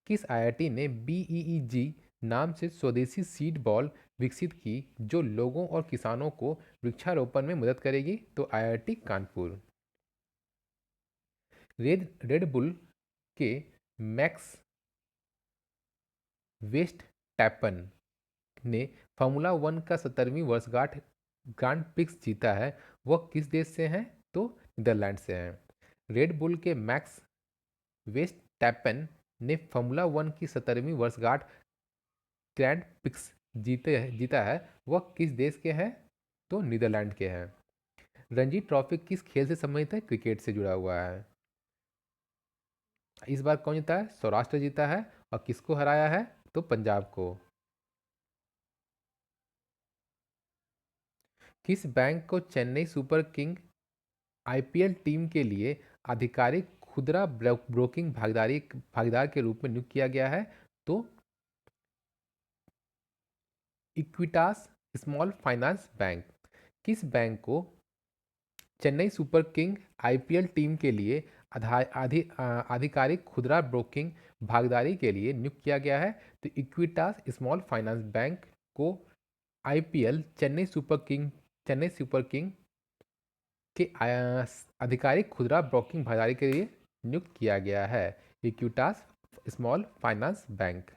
किस आईआईटी ने बीईजी नाम से स्वदेशी सीड बॉल विकसित की जो लोगों और किसानों को वृक्षारोपण में मदद करेगी? तो आईआईटी कानपुर। रेड बुल के मैक्स वेस्टटैपन ने फार्मूला वन का 70वीं वर्षगांठ ग्रांड प्रिक्स जीता है, वह किस देश से हैं? तो नीदरलैंड से हैं। रेड बुल के मैक्स वेस्टटैपन ने फार्मूला वन की 70वीं वर्षगांठ ग्रैंड प्रिक्स जीता है, वह किस देश के हैं? तो नीदरलैंड के हैं। रणजी ट्रॉफी किस खेल से संबंधित है? क्रिकेट से जुड़ा हुआ है। इस बार कौन जीता है? सौराष्ट्र जीता है। और किसको हराया है? तो पंजाब को। किस बैंक को Chennai super king IPL team के लिए आधिकारिक खुदरा ब्रोकिंग भागीदार के रूप में नियुक्त किया गया है? तो इक्विटास स्मॉल फाइनेंस बैंक। किस बैंक को Chennai super king IPL team के लिए आधिकारिक खुदरा ब्रोकिंग भागीदारी के लिए नियुक्त किया गया है? तो इक्विटास स्मॉल फाइनेंस बैंक को आईपीएल चेन्नई सुपर किंग के आधिकारिक खुदरा ब्रोकिंग भागीदारी के लिए नियुक्त किया गया है। Equitas small finance bank.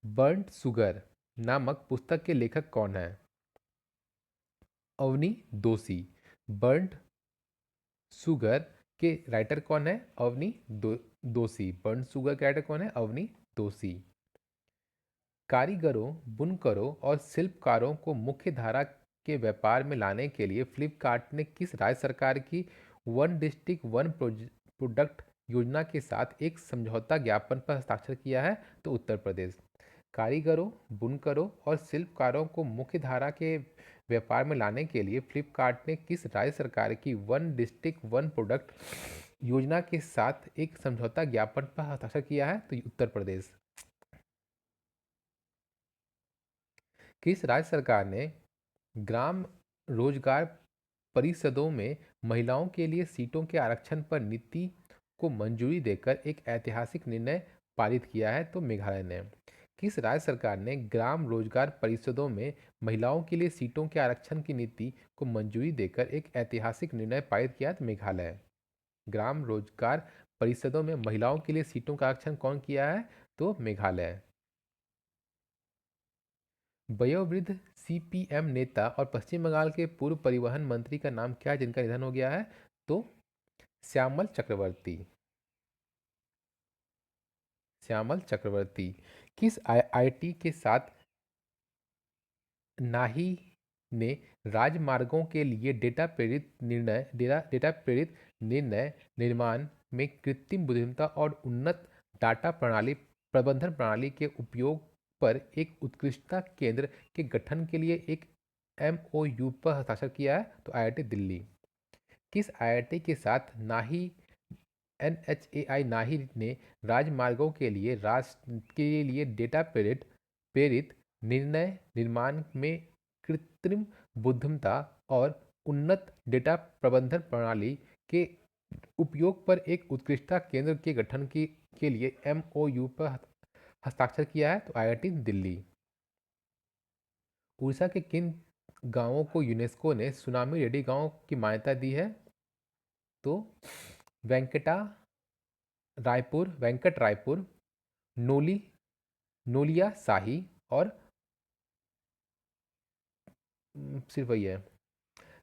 Burned sugar नामक पुस्तक के लेखक कौन है? अवनी दोषी। बर्न्ड शुगर के राइटर कौन है? दोषी। बर्न्ड शुगर के राइटर कौन है? अवनी दोषी। कारीगरों, बुनकरों और शिल्पकारों को मुख्य धारा के व्यापार में लाने के लिए फ्लिपकार्ट ने किस राज्य सरकार की वन डिस्ट्रिक्ट वन प्रोडक्ट योजना के साथ एक समझौता ज्ञापन पर हस्ताक्षर किया है? तो उत्तर प्रदेश। कारीगरों, बुनकरों और शिल्पकारों को मुख्य धारा के व्यापार में लाने के लिए फ्लिपकार्ट ने किस राज्य सरकार की वन डिस्ट्रिक्ट वन प्रोडक्ट योजना के साथ एक समझौता ज्ञापन पर हस्ताक्षर किया है? तो उत्तर प्रदेश। किस राज्य सरकार ने ग्राम रोजगार परिषदों में महिलाओं के लिए सीटों के आरक्षण पर नीति को मंजूरी देकर एक ऐतिहासिक निर्णय पारित किया है? तो मेघालय ने। किस राज्य सरकार ने ग्राम रोजगार परिषदों में महिलाओं के लिए सीटों के आरक्षण की नीति को मंजूरी देकर एक ऐतिहासिक निर्णय पारित किया? तो मेघालय। ग्राम रोजगार परिषदों में महिलाओं के लिए सीटों का आरक्षण कौन किया है? तो मेघालय। वयोवृद्ध सीपीएम नेता और पश्चिम बंगाल के पूर्व परिवहन मंत्री का नाम क्या है जिनका निधन हो गया है? तो श्यामल चक्रवर्ती। श्यामल चक्रवर्ती। किस आईआईटी के साथ नाही ने राजमार्गों के लिए डेटा प्रेरित निर्णय निर्माण में कृत्रिम बुद्धिमत्ता और उन्नत डाटा प्रणाली प्रबंधन प्रणाली के उपयोग पर एक उत्कृष्टता केंद्र के गठन के लिए एक एमओयू पर हस्ताक्षर किया है? तो आईआईटी दिल्ली। किस आईआईटी के साथ नाही एनएचएआई नाही ने राजमार्गों के लिए डेटा प्रेरित निर्णय निर्माण में कृत्रिम बुद्धिमत्ता और उन्नत डेटा प्रबंधन प्रणाली के उपयोग पर एक उत्कृष्टता केंद्र के गठन के लिए एमओयू पर हस्ताक्षर किया है? तो आईआईटी दिल्ली। उड़ीसा के किन गांवों को यूनेस्को ने सुनामी रेडी गांव की मान्यता दी है? तो वेंकट रायपुर, नोली नोलिया शाही और सिर्फ वही है,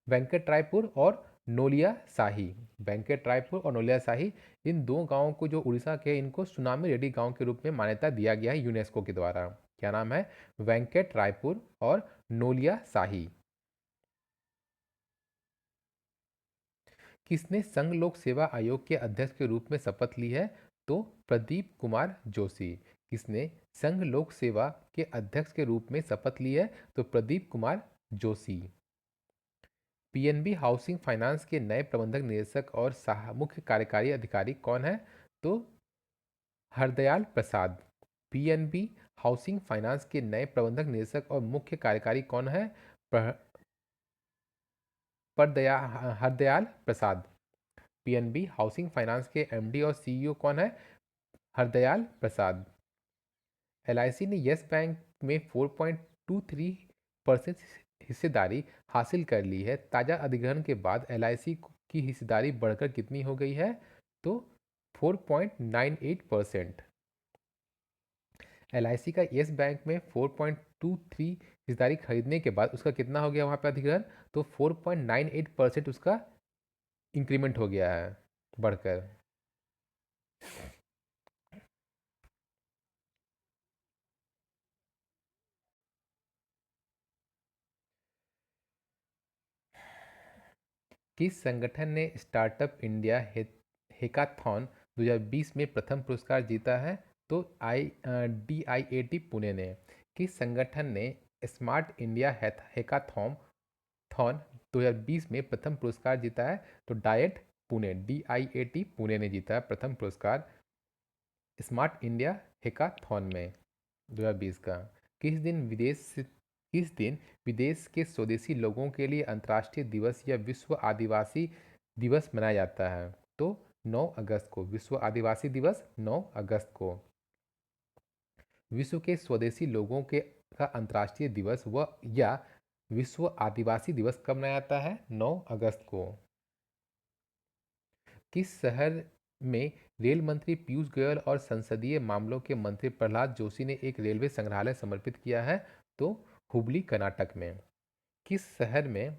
वेंकट रायपुर और नोलिया शाही। वेंकट रायपुर और नोलिया शाही, इन दो गांवों को जो उड़ीसा के, इनको सुनामी रेडी गांव के रूप में मान्यता दिया गया है यूनेस्को के द्वारा। क्या नाम है? वेंकट रायपुर और नोलिया शाही। किसने संघ लोक सेवा आयोग के अध्यक्ष के रूप में शपथ ली है? तो प्रदीप कुमार जोशी। किसने संघ लोक सेवा के अध्यक्ष के रूप में शपथ ली है? तो Pradeep Kumar Joshi. PNB housing finance के नए प्रबंधक निदेशक और मुख्य कार्यकारी अधिकारी कौन है? तो हरदयाल प्रसाद। पीएनबी हाउसिंग फाइनेंस के नए प्रबंधक निदेशक और मुख्य कार्यकारी कौन है? हरदयाल प्रसाद। पीएनबी हाउसिंग फाइनेंस के एमडी और सीईओ कौन है? हरदयाल प्रसाद। एलआईसी ने यस बैंक में 4.23% हिस्सेदारी हासिल कर ली है। ताजा अधिग्रहण के बाद एलआईसी की हिस्सेदारी बढ़कर कितनी हो गई है? तो 4.98%। एलआईसी का यस बैंक में 4.23 हिस्सेदारी खरीदने के बाद उसका कितना हो गया वहां पे अधिग्रहण? तो 4.98% उसका इंक्रीमेंट हो गया है बढ़कर। किस संगठन ने स्टार्टअप इंडिया हैकाथॉन 2020 में प्रथम पुरस्कार जीता है? तो DIAT पुणे ने। किस संगठन ने स्मार्ट इंडिया हैकाथॉन 2020 में प्रथम पुरस्कार जीता है? तो DIAT पुणे ने जीता प्रथम पुरस्कार स्मार्ट इंडिया हैकाथॉन में 2020 का। किस दिन विदेश के स्वदेशी लोगों के लिए अंतर्राष्ट्रीय दिवस या विश्व आदिवासी दिवस मनाया जाता है? तो 9 अगस्त को। विश्व आदिवासी दिवस 9 अगस्त को। विश्व के स्वदेशी लोगों के का अंतर्राष्ट्रीय दिवस या विश्व आदिवासी दिवस कब मनाया जाता है? 9 अगस्त को। किस शहर में रेल मंत्री पीयूष गोयल और संसदीय मामलों के मंत्री प्रहलाद जोशी ने एक रेलवे संग्रहालय समर्पित किया है। तो हुबली कर्नाटक में किस शहर में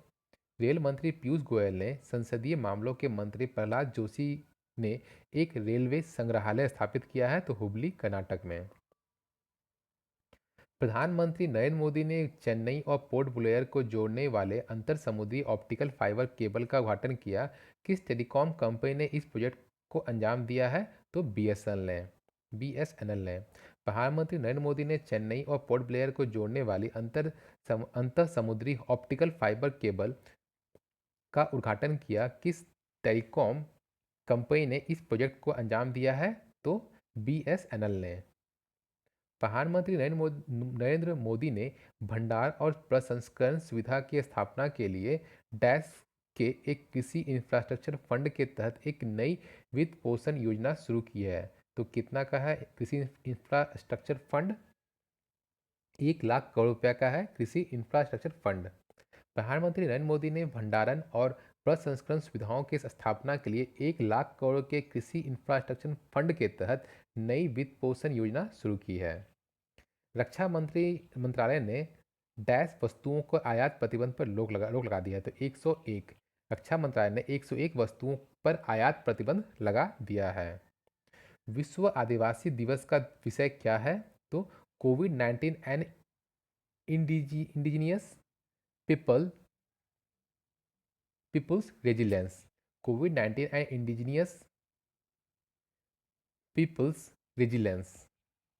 रेल मंत्री पीयूष गोयल ने संसदीय मामलों के मंत्री प्रहलाद जोशी ने एक रेलवे संग्रहालय स्थापित किया है? तो हुबली कर्नाटक में। प्रधानमंत्री नरेंद्र मोदी ने चेन्नई और पोर्ट ब्लेयर को जोड़ने वाले अंतर समुद्री ऑप्टिकल फाइबर केबल का उद्घाटन किया। किस टेलीकॉम कंपनी ने इस प्रोजेक्ट को अंजाम दिया है? तो बीएसएनएल ने। प्रधानमंत्री नरेंद्र मोदी ने चेन्नई और पोर्ट ब्लेयर को जोड़ने वाली अंतर समुद्री ऑप्टिकल फाइबर केबल का उद्घाटन किया। किस टेलीकॉम कंपनी ने इस प्रोजेक्ट को अंजाम दिया है? तो बीएसएनएल ने। प्रधानमंत्री नरेंद्र मोदी ने भंडार और प्रसंस्करण सुविधा की स्थापना के लिए डैश के एक कृषि इंफ्रास्ट्रक्चर फंड के तहत एक नई वित्त पोषण योजना शुरू की है। तो कितना का है कृषि इंफ्रास्ट्रक्चर फंड? 1 लाख करोड़ रुपया का है कृषि इंफ्रास्ट्रक्चर फंड। प्रधानमंत्री नरेंद्र मोदी ने भंडारण और प्रसंस्करण सुविधाओं की स्थापना के लिए 1 लाख करोड़ के कृषि इंफ्रास्ट्रक्चर फंड के तहत नई वित्त पोषण योजना शुरू की है। रक्षा मंत्रालय ने डैश वस्तुओं को आयात प्रतिबंध पर रोक लगा दिया है। तो 101 रक्षा मंत्रालय ने 101 वस्तुओं पर आयात प्रतिबंध लगा दिया है। विश्व आदिवासी दिवस का विषय क्या है? तो covid and indigenous peoples resilience. Covid and indigenous peoples resilience.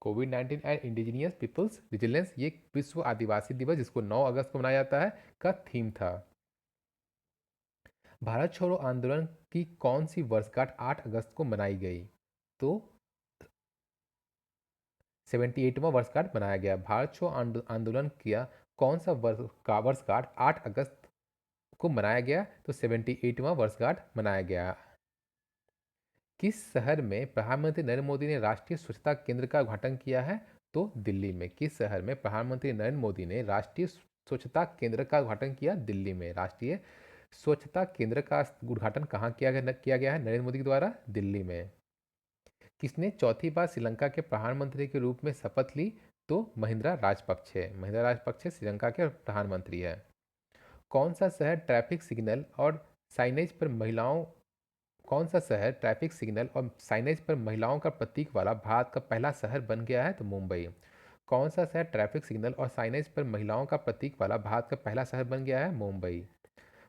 Covid and indigenous peoples resilience ये विश्व आदिवासी दिवस, जिसको 9 अगस्त को मनाया जाता है, का थीम था। भारत छोड़ो आंदोलन की कौन सी वर्षगांठ 8 अगस्त को मनाई गई? तो 78वां वर्षगांठ मनाया गया। भारत छोड़ो आंदोलन किया कौन सा वर्षगांठ 8 अगस्त को मनाया गया? तो 78वां वर्षगांठ मनाया गया। किस शहर में प्रधानमंत्री नरेंद्र मोदी ने राष्ट्रीय स्वच्छता केंद्र का उद्घाटन किया है? तो दिल्ली में। किस शहर में प्रधानमंत्री नरेंद्र मोदी ने राष्ट्रीय स्वच्छता केंद्र का उद्घाटन किया? दिल्ली में। राष्ट्रीय स्वच्छता केंद्र का उद्घाटन कहाँ किया गया है नरेंद्र मोदी के द्वारा? दिल्ली में। किसने चौथी बार श्रीलंका के प्रधानमंत्री के रूप में शपथ ली? तो महिंद्रा राजपक्षे। महिंद्रा राजपक्षे श्रीलंका के प्रधानमंत्री है। कौन सा शहर ट्रैफिक सिग्नल और साइनेज पर महिलाओं का प्रतीक वाला भारत का पहला शहर बन गया है? तो मुंबई। कौन सा शहर ट्रैफिक सिग्नल और साइनेज पर महिलाओं का प्रतीक वाला भारत का पहला शहर बन गया है? मुंबई।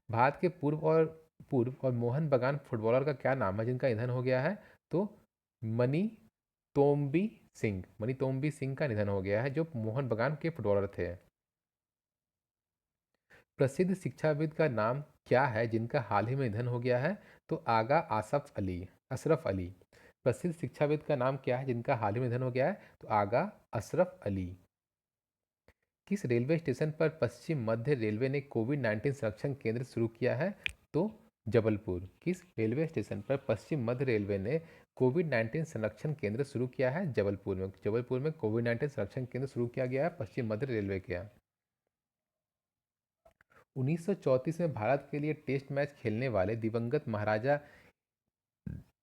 भारत के पूर्व और मोहन बगान फुटबॉलर का क्या नाम है जिनका निधन हो गया है? तो मनी तोम्बी सिंह का निधन हो गया है, जो मोहन बगान के फुटबॉलर थे। प्रसिद्ध शिक्षाविद का नाम क्या है जिनका हाल ही में निधन हो गया है? तो आगा अशरफ अली। प्रसिद्ध शिक्षाविद का नाम क्या है जिनका हाल ही में निधन हो गया है? तो आगा अशरफ अली। किस रेलवे स्टेशन पर पश्चिम मध्य रेलवे ने कोविड-19 संरक्षण केंद्र शुरू किया है? तो जबलपुर। किस रेलवे स्टेशन पर पश्चिम मध्य रेलवे ने कोविड-19 संरक्षण केंद्र शुरू किया है? जबलपुर में। जबलपुर में कोविड-19 संरक्षण केंद्र शुरू किया गया है पश्चिम मध्य रेलवे के। 1934 में भारत के लिए टेस्ट मैच खेलने वाले दिवंगत महाराजा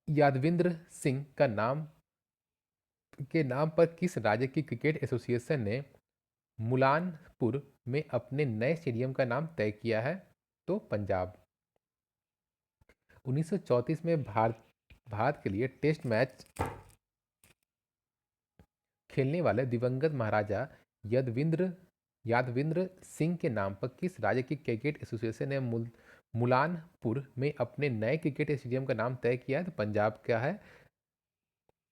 यादविंद्र सिंह के नाम पर किस राज्य की क्रिकेट एसोसिएशन ने मुलानपुर में अपने नए स्टेडियम का नाम तय किया है? तो पंजाब। 1934 में भारत के लिए टेस्ट मैच खेलने वाले दिवंगत महाराजा यादविंद्र सिंह के नाम पर किस राज्य की क्रिकेट एसोसिएशन ने मुलानपुर में अपने नए क्रिकेट स्टेडियम का नाम तय किया है? तो पंजाब का है।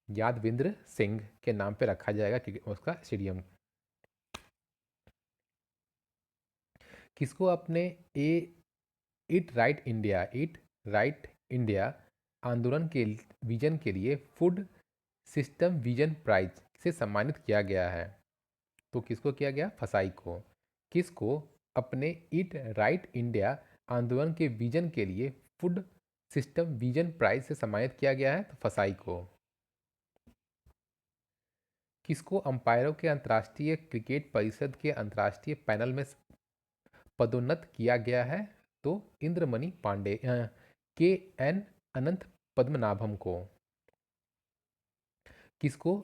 यादविंद्र सिंह के नाम पे रखा जाएगा उसका स्टेडियम। किसको अपने ईट राइट इंडिया आंदोलन के विजन के लिए फूड सिस्टम विजन प्राइज से सम्मानित किया गया है? तो किसको किया गया? फसाई को। किसको अपने ईट राइट इंडिया आंदोलन के विजन के लिए फूड सिस्टम विजन प्राइज से सम्मानित किया गया है? तो फसाई को। किसको अंपायरों के अंतर्राष्ट्रीय क्रिकेट परिषद के अंतर्राष्ट्रीय पैनल में पदोन्नत किया गया है? तो इंद्रमणि पांडे के एन अनंत पद्मनाभम को। किसको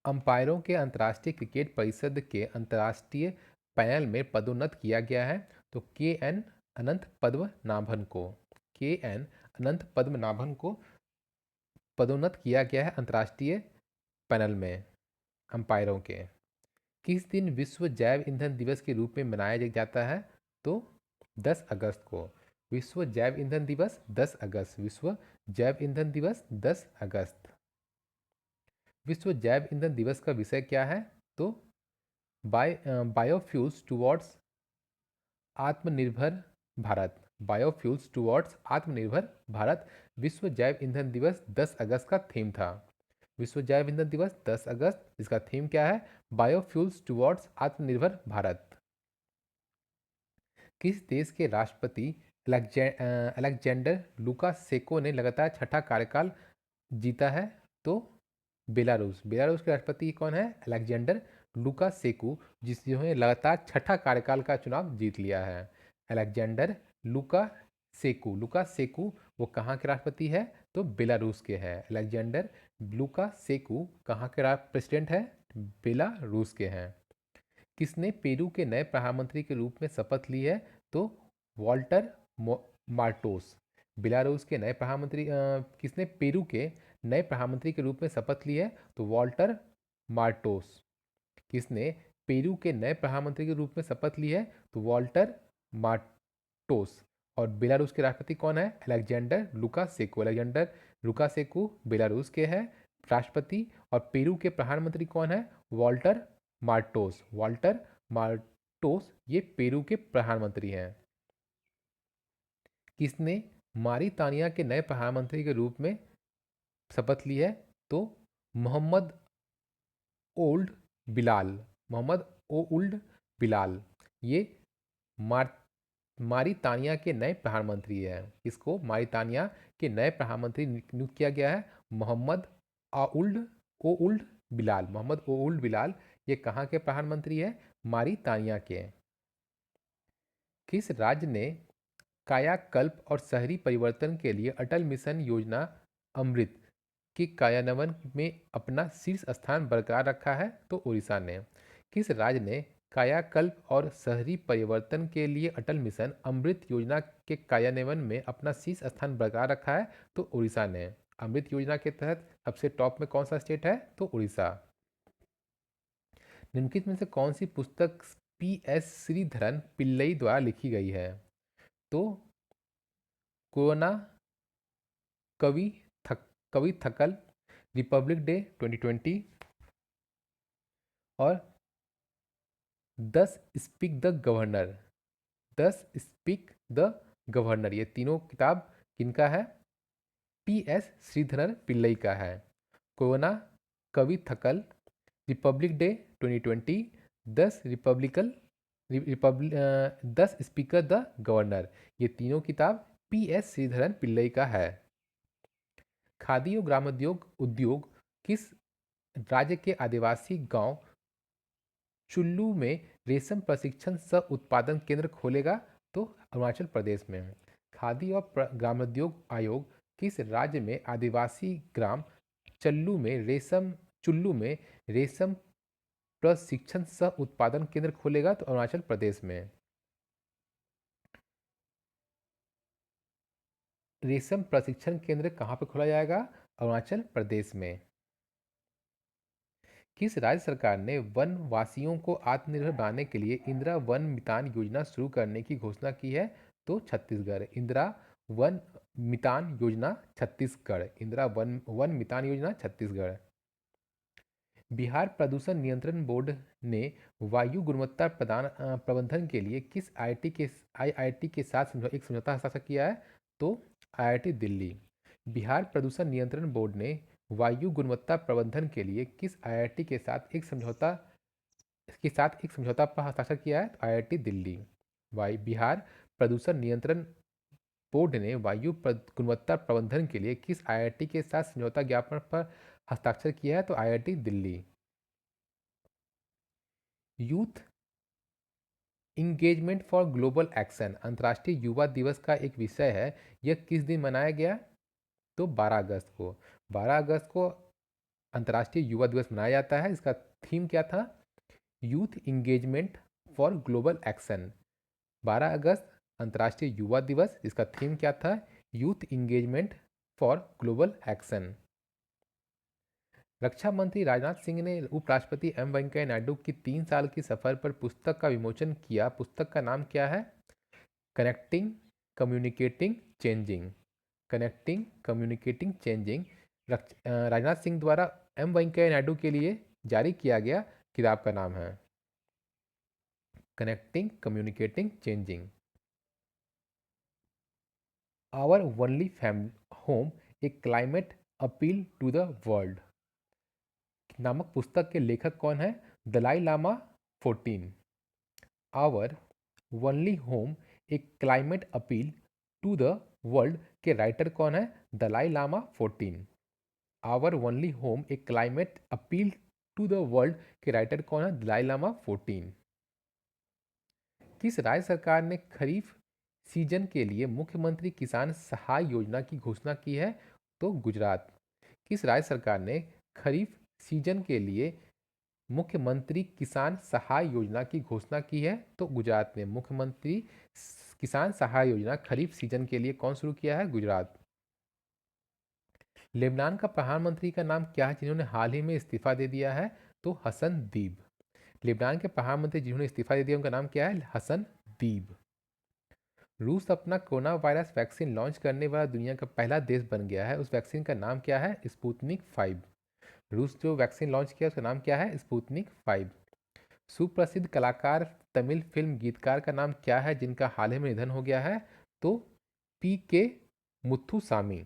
अंपायरों के अंतर्राष्ट्रीय क्रिकेट परिषद के अंतर्राष्ट्रीय पैनल में पदोन्नत किया गया है? तो के एन अनंत पद्मनाभन को, के एन अनंत पद्मनाभन को पदोन्नत किया गया है अंतर्राष्ट्रीय पैनल में अंपायरों के। किस दिन विश्व जैव ईंधन दिवस के रूप में मनाया जाता है? तो 10 अगस्त को। विश्व जैव ईंधन दिवस 10 अगस्त, विश्व जैव ईंधन दिवस 10 अगस्त। विश्व जैव ईंधन दिवस का विषय क्या है? तो बायोफ्यूल्स टुवर्ड्स आत्मनिर्भर भारत, बायोफ्यूल्स टुवर्ड्स आत्मनिर्भर भारत विश्व जैव ईंधन दिवस 10 अगस्त का थीम था। विश्व जैव ईंधन दिवस 10 अगस्त, इसका थीम क्या है? बायोफ्यूल्स टुवर्ड्स आत्मनिर्भर भारत। किस देश के राष्ट्रपति अलेक्जेंडर लुकाशेंको ने लगातार छठा कार्यकाल जीता है? तो बेलारूस, बेलारूस के राष्ट्रपति कौन है? अलेक्जेंडर लुकाशेंको, जिन्होंने लगातार छठा कार्यकाल का चुनाव जीत लिया है। अलेक्जेंडर लुकाशेंको, लुकाशेंको वो कहाँ के राष्ट्रपति है? तो बेलारूस के हैं। अलेक्जेंडर लुकाशेंको कहाँ के प्रेसिडेंट है? बेलारूस के हैं। किसने पेरू के नए प्रधानमंत्री के रूप में शपथ ली है? तो वॉल्टर मार्टोस। बेलारूस के नए प्रधानमंत्री किसने पेरू के नए प्रधानमंत्री के रूप में शपथ ली है? तो वॉल्टर मार्टोस। किसने पेरू के नए प्रधानमंत्री के रूप में शपथ ली है? तो वॉल्टर मार्टोस। और बेलारूस के राष्ट्रपति कौन है? Alexander Lukashenko. Alexander Lukashenko Belarus के हैं राष्ट्रपति। और पेरू के प्रधानमंत्री कौन है? Walter Martos. वॉल्टर मार्टोस ये पेरू के प्रधानमंत्री हैं। किसने मारितानिया के नए प्रधानमंत्री के रूप में शपथ ली है? तो मोहम्मद ओल्ड बिलाल, मोहम्मद ओल्ड बिलाल ये मारितानिया के नए प्रधानमंत्री हैं। इसको मारितानिया के नए प्रधानमंत्री नियुक्त किया गया है मोहम्मद ओल्ड बिलाल। मोहम्मद ओल्ड बिलाल ये कहाँ के प्रधानमंत्री है? मारितानिया के। किस राज्य ने कायाकल्प और शहरी परिवर्तन के लिए अटल मिशन योजना अमृत के कार्यान्वयन में अपना शीर्ष स्थान बरकरार रखा है? तो उड़ीसा ने। किस राज्य ने कायाकल्प और शहरी परिवर्तन के लिए अटल मिशन अमृत योजना के कार्यान्वयन में अपना शीर्ष स्थान बरकरार रखा है? तो उड़ीसा ने। अमृत योजना के तहत सबसे टॉप में कौन सा स्टेट है? तो उड़ीसा। निम्नलिखित में से कौन सी पुस्तक PS श्रीधरन पिल्लई द्वारा लिखी गई है? तो कोना कवि कवि थकल, रिपब्लिक डे 2020 और 10 speak the governor, 10 speak the governor ये तीनों किताब किनका है? PS श्रीधरन पिल्लई का है। कोना कवि थकल, Republic day 2020, 10 10 speaker the governor ये तीनों किताब PS श्रीधरन पिल्लई का है। खादी और ग्रामोद्योग उद्योग किस राज्य के आदिवासी गांव चुल्लू में रेशम प्रशिक्षण सह उत्पादन केंद्र खोलेगा? तो अरुणाचल प्रदेश में। खादी और ग्रामोद्योग आयोग किस राज्य में आदिवासी ग्राम चुल्लू में रेशम प्रशिक्षण सह उत्पादन केंद्र खोलेगा? तो अरुणाचल प्रदेश में। रेशम प्रशिक्षण केंद्र कहाँ पर खोला जाएगा? अरुणाचल प्रदेश में। किस राज्य सरकार ने वनवासियों को आत्मनिर्भर बनाने के लिए इंदिरा वन मितान योजना शुरू करने की घोषणा की है? तो छत्तीसगढ़। इंदिरा वन मितान योजना छत्तीसगढ़, इंदिरा वन मितान योजना छत्तीसगढ़। बिहार प्रदूषण नियंत्रण बोर्ड ने वायु गुणवत्ता प्रबंधन के लिए किस आईआईटी के साथ एक समझौता हस्ताक्षर किया है? तो IIT दिल्ली। बिहार प्रदूषण नियंत्रण बोर्ड ने वायु गुणवत्ता प्रबंधन के लिए किस आईआईटी के साथ एक समझौता पर हस्ताक्षर किया है? IIT दिल्ली। बिहार प्रदूषण नियंत्रण बोर्ड ने वायु गुणवत्ता प्रबंधन के लिए किस आईआईटी के साथ समझौता ज्ञापन पर हस्ताक्षर किया है? तो IIT Delhi. Youth engagement for global action अंतर्राष्ट्रीय युवा दिवस का एक विषय है। यह किस दिन मनाया गया? तो 12 अगस्त को। 12 अगस्त को अंतर्राष्ट्रीय युवा दिवस मनाया जाता है। इसका थीम क्या था? Youth engagement for global action. 12 अगस्त अंतर्राष्ट्रीय युवा दिवस, इसका थीम क्या था? Youth engagement for global action. रक्षा मंत्री राजनाथ सिंह ने उपराष्ट्रपति एम वेंकैया नायडू की 3 साल की सफर पर पुस्तक का विमोचन किया। पुस्तक का नाम क्या है? Connecting, communicating, changing. Connecting, communicating, changing Rajnath Singh द्वारा एम वेंकैया नायडू के लिए जारी किया गया किताब का नाम है। Connecting, communicating, changing. Our only home, a climate appeal to the world नामक पुस्तक के लेखक कौन है? Dalai Lama 14। Our only home, a climate appeal to the world के राइटर कौन है? Dalai Lama 14। Our only home, a climate appeal to the world के राइटर कौन है? Dalai Lama 14। किस राज्य सरकार ने खरीफ सीजन के लिए मुख्यमंत्री किसान सहाय योजना की घोषणा की है? तो गुजरात। किस राज्य सरकार ने खरीफ सीजन के लिए मुख्यमंत्री किसान सहाय योजना की घोषणा की है? तो गुजरात ने मुख्यमंत्री किसान सहाय योजना खरीफ सीजन के लिए कौन शुरू किया है? गुजरात। लेबनान का प्रधानमंत्री का नाम क्या है जिन्होंने हाल ही में इस्तीफा दे दिया है? तो हसन दीब। लेबनान के प्रधानमंत्री जिन्होंने इस्तीफा दे दिया उनका नाम क्या है? हसन दीब। रूस अपना कोरोना वायरस वैक्सीन लॉन्च करने वाला दुनिया का पहला देश बन गया है। उस वैक्सीन का नाम क्या है? स्पुतनिक 5। रूस जो वैक्सीन लॉन्च किया उसका नाम क्या है? स्पुतनिक 5। सुप्रसिद्ध कलाकार तमिल फिल्म गीतकार का नाम क्या है जिनका हाल ही में निधन हो गया है? तो पी के मुथुसामी।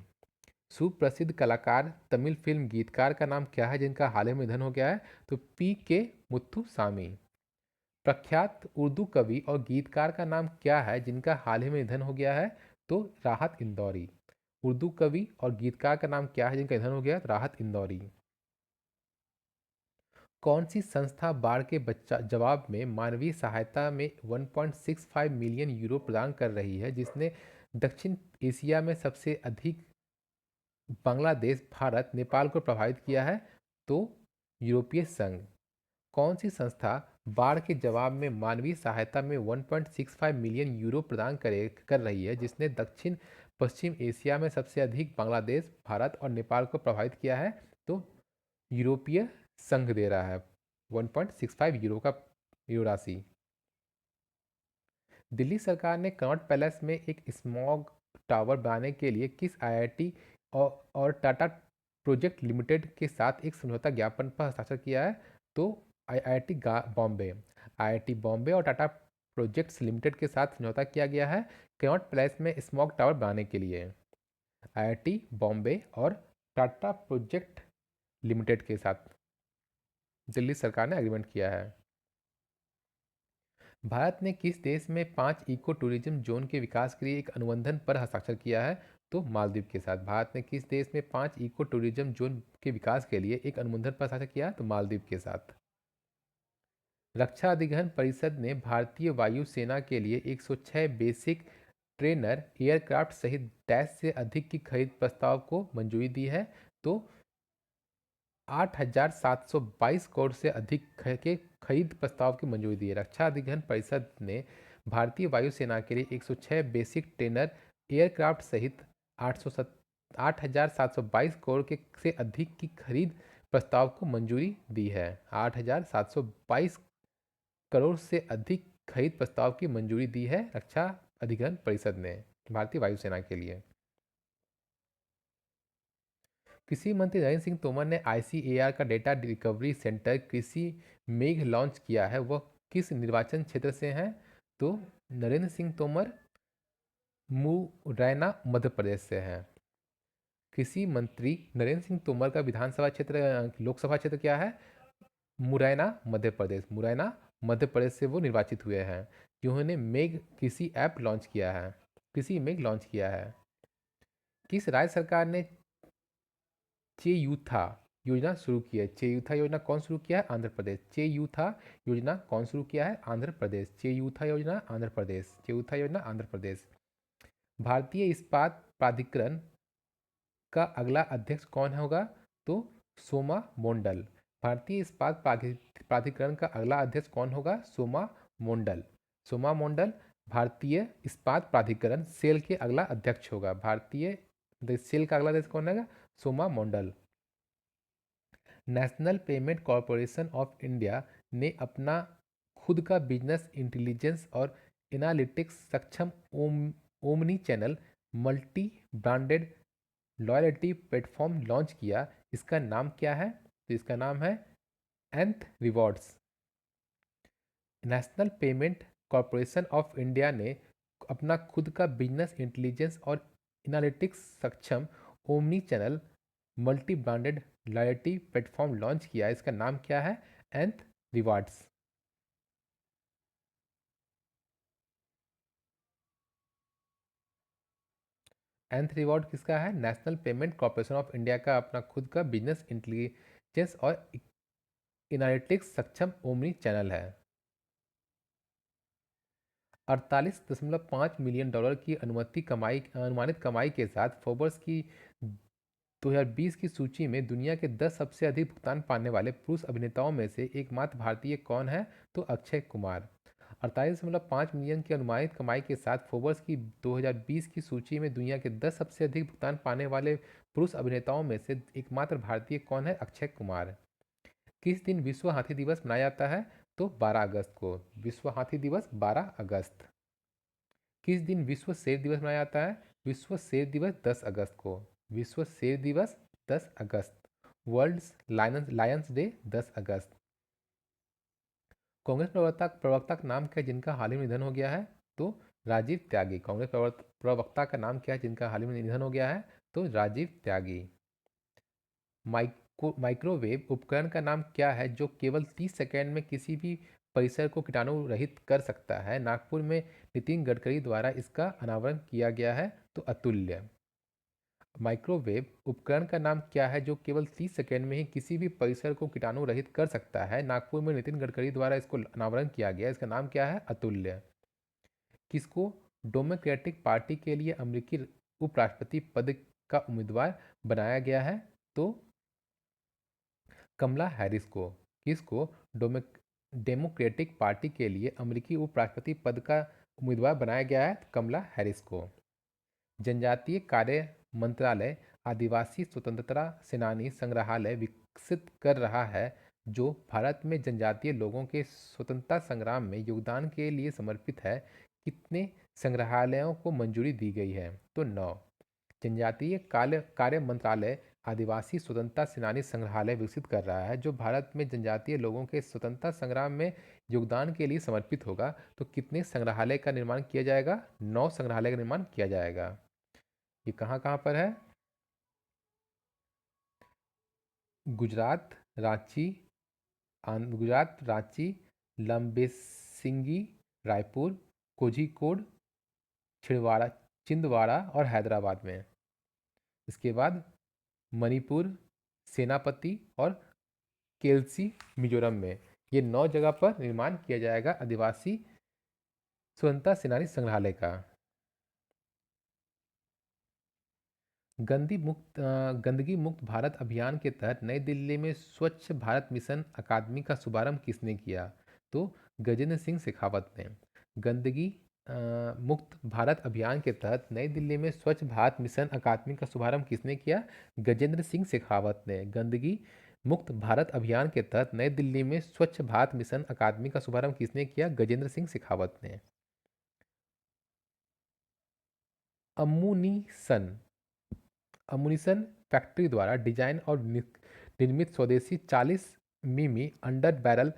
सुप्रसिद्ध कलाकार तमिल फिल्म गीतकार का नाम क्या है जिनका हाल ही में निधन हो गया है? तो पी के मुथुसामी। प्रख्यात उर्दू कवि और गीतकार का नाम क्या है जिनका हाल ही में निधन हो गया है? तो राहत इंदौरी। उर्दू कवि और गीतकार का नाम क्या है जिनका निधन हो गया? राहत इंदौरी। कौन सी संस्था बाढ़ के जवाब में मानवीय सहायता में 1.65 मिलियन यूरो प्रदान कर रही है, जिसने दक्षिण एशिया में सबसे अधिक बांग्लादेश, भारत, नेपाल को प्रभावित किया है? तो यूरोपीय संघ। कौन सी संस्था बाढ़ के जवाब में मानवीय सहायता में 1.65 मिलियन यूरो प्रदान कर रही है, जिसने दक्षिण पश्चिम एशिया में सबसे अधिक बांग्लादेश, भारत और नेपाल को प्रभावित किया है? तो यूरोपीय संघ दे रहा है 1.65 यूरो का यूरो राशि। दिल्ली सरकार ने कनॉट पैलेस में एक स्मॉग टावर बनाने के लिए किस आईआईटी और टाटा प्रोजेक्ट लिमिटेड के साथ एक समझौता ज्ञापन पर हस्ताक्षर किया है? तो आईआईटी बॉम्बे। आईआईटी बॉम्बे और टाटा प्रोजेक्ट्स लिमिटेड के साथ समझौता किया गया है कनॉट पैलेस में स्मॉग टावर बनाने के लिए। आईआईटी बॉम्बे और टाटा प्रोजेक्ट लिमिटेड के साथ दिल्ली सरकार ने एग्रीमेंट किया है। भारत ने किस देश में 5 इको टूरिज्म जोन के विकास के लिए एक अनुबंध पर हस्ताक्षर किया है? तो मालदीव के साथ। भारत ने किस देश में 5 इको टूरिज्म जोन के विकास के लिए एक अनुबंध पर हस्ताक्षर किया? तो मालदीव के साथ। रक्षा अधिग्रहण परिषद ने भारतीय वायुसेना के लिए 106 बेसिक ट्रेनर एयरक्राफ्ट सहित डैश से अधिक की खरीद प्रस्ताव को मंजूरी दी है। तो 8,722 करोड़ से अधिक के खरीद प्रस्ताव की मंजूरी दी है। रक्षा अधिग्रहण परिषद ने भारतीय वायुसेना के लिए 106 बेसिक ट्रेनर एयरक्राफ्ट सहित 8,722 करोड़ के से अधिक की खरीद प्रस्ताव को मंजूरी दी है। 8,722 करोड़ से अधिक खरीद प्रस्ताव की मंजूरी दी है रक्षा अधिग्रहण परिषद ने भारतीय वायुसेना के लिए। कृषि मंत्री नरेंद्र सिंह तोमर ने आईसीएआर का डेटा रिकवरी सेंटर कृषि मेघ लॉन्च किया है। वह किस निर्वाचन क्षेत्र से हैं? तो नरेंद्र सिंह तोमर मुरैना मध्य प्रदेश से हैं। कृषि मंत्री नरेंद्र सिंह तोमर का विधानसभा क्षेत्र लोकसभा क्षेत्र क्या है? मुरैना मध्य प्रदेश। मुरैना मध्य प्रदेश से वो निर्वाचित हुए हैं जिन्होंने मेघ कृषि ऐप लॉन्च किया है, कृषि मेघ लॉन्च किया है। किस राज्य सरकार ने चेयूथा योजना शुरू की है? चेयूथा योजना कौन शुरू किया है? आंध्र प्रदेश। चेयूथा योजना कौन शुरू किया है? आंध्र प्रदेश। चेयूथा योजना आंध्र प्रदेश। चेयूथा योजना आंध्र प्रदेश। भारतीय इस्पात प्राधिकरण का अगला अध्यक्ष कौन होगा? तो सोमा मोंडल। भारतीय इस्पात प्राधिकरण का अगला अध्यक्ष कौन होगा? सोमा मोंडल। सोमा मोंडल भारतीय इस्पात प्राधिकरण सेल के अगला अध्यक्ष होगा। भारतीय सेल का अगला अध्यक्ष कौन होगा? Soma Mondal. National payment corporation of India ने अपना खुद का बिजनेस इंटेलिजेंस और एनालिटिक्स सक्षम omni channel multi branded loyalty platform launch किया। इसका नाम क्या है? तो इसका नाम है nth rewards. National payment corporation of India ने अपना खुद का बिजनेस इंटेलिजेंस और एनालिटिक्स सक्षम omni channel multi branded loyalty platform launch किया। इसका नाम क्या है? Nth rewards. एंथ रिवॉर्ड किसका है? National payment corporation of India का अपना खुद का बिजनेस इंटेलिजेंस और एनालिटिक्स सक्षम ओमनी चैनल है। 48.5 मिलियन डॉलर की अनुमानित कमाई के साथ फोर्ब्स की 2020 की सूची में दुनिया के 10 सबसे अधिक भुगतान पाने वाले पुरुष अभिनेताओं में से एकमात्र भारतीय कौन है? तो अक्षय कुमार। 48.5 मिलियन की अनुमानित कमाई के साथ फोर्ब्स की 2020 की सूची में दुनिया के 10 सबसे अधिक भुगतान पाने वाले पुरुष अभिनेताओं में से एकमात्र भारतीय कौन है? अक्षय कुमार। किस दिन विश्व हाथी दिवस मनाया जाता है? तो 12 अगस्त को। विश्व हाथी दिवस 12 अगस्त। किस दिन विश्व शेर दिवस मनाया जाता है? विश्व शेर दिवस 10 अगस्त को। विश्व शेर दिवस 10 अगस्त। वर्ल्ड लायंस डे 10 अगस्त। कांग्रेस प्रवक्ता का नाम क्या है जिनका हाल ही में निधन हो गया है? तो राजीव त्यागी। कांग्रेस प्रवक्ता का नाम क्या है जिनका हाल ही में निधन हो गया है? तो राजीव त्यागी। माइक्रोवेव उपकरण का नाम क्या है जो केवल 30 सेकंड में किसी भी परिसर को कीटाणु रहित कर सकता है? नागपुर में नितिन गडकरी द्वारा इसका अनावरण किया गया है। तो अतुल्य। माइक्रोवेव उपकरण का नाम क्या है जो केवल 30 सेकंड में ही किसी भी परिसर को कीटाणु रहित कर सकता है? नागपुर में नितिन गडकरी द्वारा इसको अनावरण किया गया। इसका नाम क्या है? अतुल्य। किसको डेमोक्रेटिक पार्टी के लिए अमेरिकी उपराष्ट्रपति पद का उम्मीदवार बनाया गया है? तो कमला हैरिस को। किसको डेमोक्रेटिक पार्टी के लिए अमेरिकी उपराष्ट्रपति पद का उम्मीदवार बनाया गया है? कमला हैरिस को। जनजातीय कार्य मंत्रालय आदिवासी स्वतंत्रता सेनानी संग्रहालय विकसित कर रहा है जो भारत में जनजातीय लोगों के स्वतंत्रता संग्राम में योगदान के लिए समर्पित है। कितने संग्रहालयों को मंजूरी दी गई है? तो 9। जनजातीय कार्य मंत्रालय आदिवासी स्वतंत्रता सेनानी संग्रहालय विकसित कर रहा है जो भारत में जनजातीय लोगों के स्वतंत्रता संग्राम में योगदान के लिए समर्पित होगा। तो कितने संग्रहालय का निर्माण किया जाएगा? 9 संग्रहालय का निर्माण किया जाएगा। ये कहाँ कहाँ पर है? गुजरात, रांची, गुजरात, रांची, लंबेसिंगी, रायपुर, कोझिकोड, छिंदवाड़ा छिंदवाड़ा और हैदराबाद में। इसके बाद मणिपुर, सेनापति और केलसी मिजोरम में। ये 9 जगह पर निर्माण किया जाएगा आदिवासी स्वतंत्रता सेनानी संग्रहालय का। गंदगी मुक्त भारत अभियान के तहत नई दिल्ली में स्वच्छ भारत मिशन अकादमी का शुभारंभ किसने किया? तो गजेंद्र सिंह शेखावत ने। गंदगी मुक्त भारत अभियान के तहत नई दिल्ली में स्वच्छ भारत मिशन अकादमी का शुभारंभ किसने किया? गजेंद्र सिंह शेखावत ने। गंदगी मुक्त भारत अभियान के तहत नई दिल्ली में स्वच्छ भारत मिशन अकादमी का शुभारंभ किसने किया? गजेंद्र सिंह शेखावत ने। अम्मुनिशन अम्मुनिशन फैक्ट्री द्वारा डिजाइन और निर्मित स्वदेशी 40 मिमी अंडर बैरल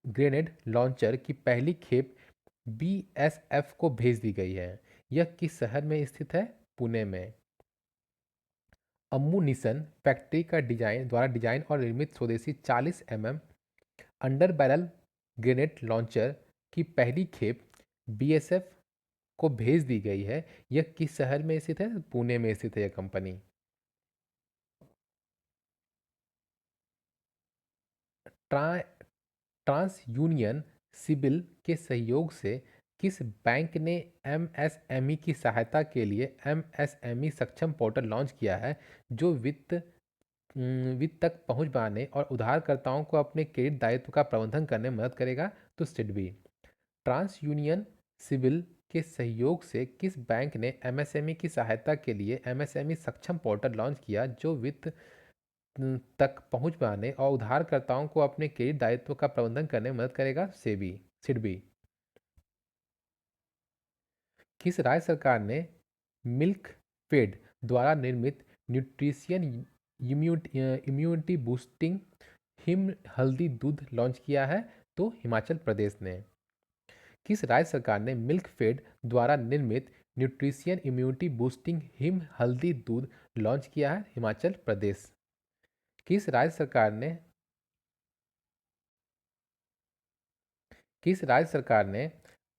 ग्रेनेड लॉन्चर की पहली खेप बीएसएफ को भेज दी गई है। यह किस शहर में स्थित है? पुणे में। अम्मुनिशन फैक्ट्री का डिजाइन और निर्मित स्वदेशी 40 अंडर बैरल ग्रेनेड लॉन्चर की पहली खेप बीएसएफ को भेज दी गई है। यह किस शहर में स्थित है? पुणे में स्थित है यह कंपनी। ट्रांस यूनियन सिबिल के सहयोग से किस बैंक ने एमएसएमई की सहायता के लिए एमएसएमई सक्षम पोर्टल लॉन्च किया है जो वित्त तक पहुंच बनाने और उधारकर्ताओं को अपने क्रेडिट दायित्व का प्रबंधन करने में मदद करेगा? तो सिडबी। ट्रांस यूनियन सिविल के सहयोग से किस बैंक ने एमएसएमई की सहायता के लिए एमएसएमई सक्षम पोर्टल लॉन्च किया जो वित्त तक पहुंच बनाने और उधारकर्ताओं को अपने क्रेडिट दायित्व का प्रबंधन करने में मदद करेगा? सेबी सिडबी। किस राज्य सरकार ने मिल्क फेड द्वारा निर्मित न्यूट्रिशियन इम्यूनिटी बूस्टिंग हिम हल्दी दूध लॉन्च किया है? तो हिमाचल प्रदेश ने। किस राज्य सरकार ने मिल्क फेड द्वारा निर्मित न्यूट्रिशियन इम्यूनिटी बूस्टिंग हिम हल्दी दूध लॉन्च किया है? हिमाचल प्रदेश। किस राज्य सरकार ने किस राज्य सरकार ने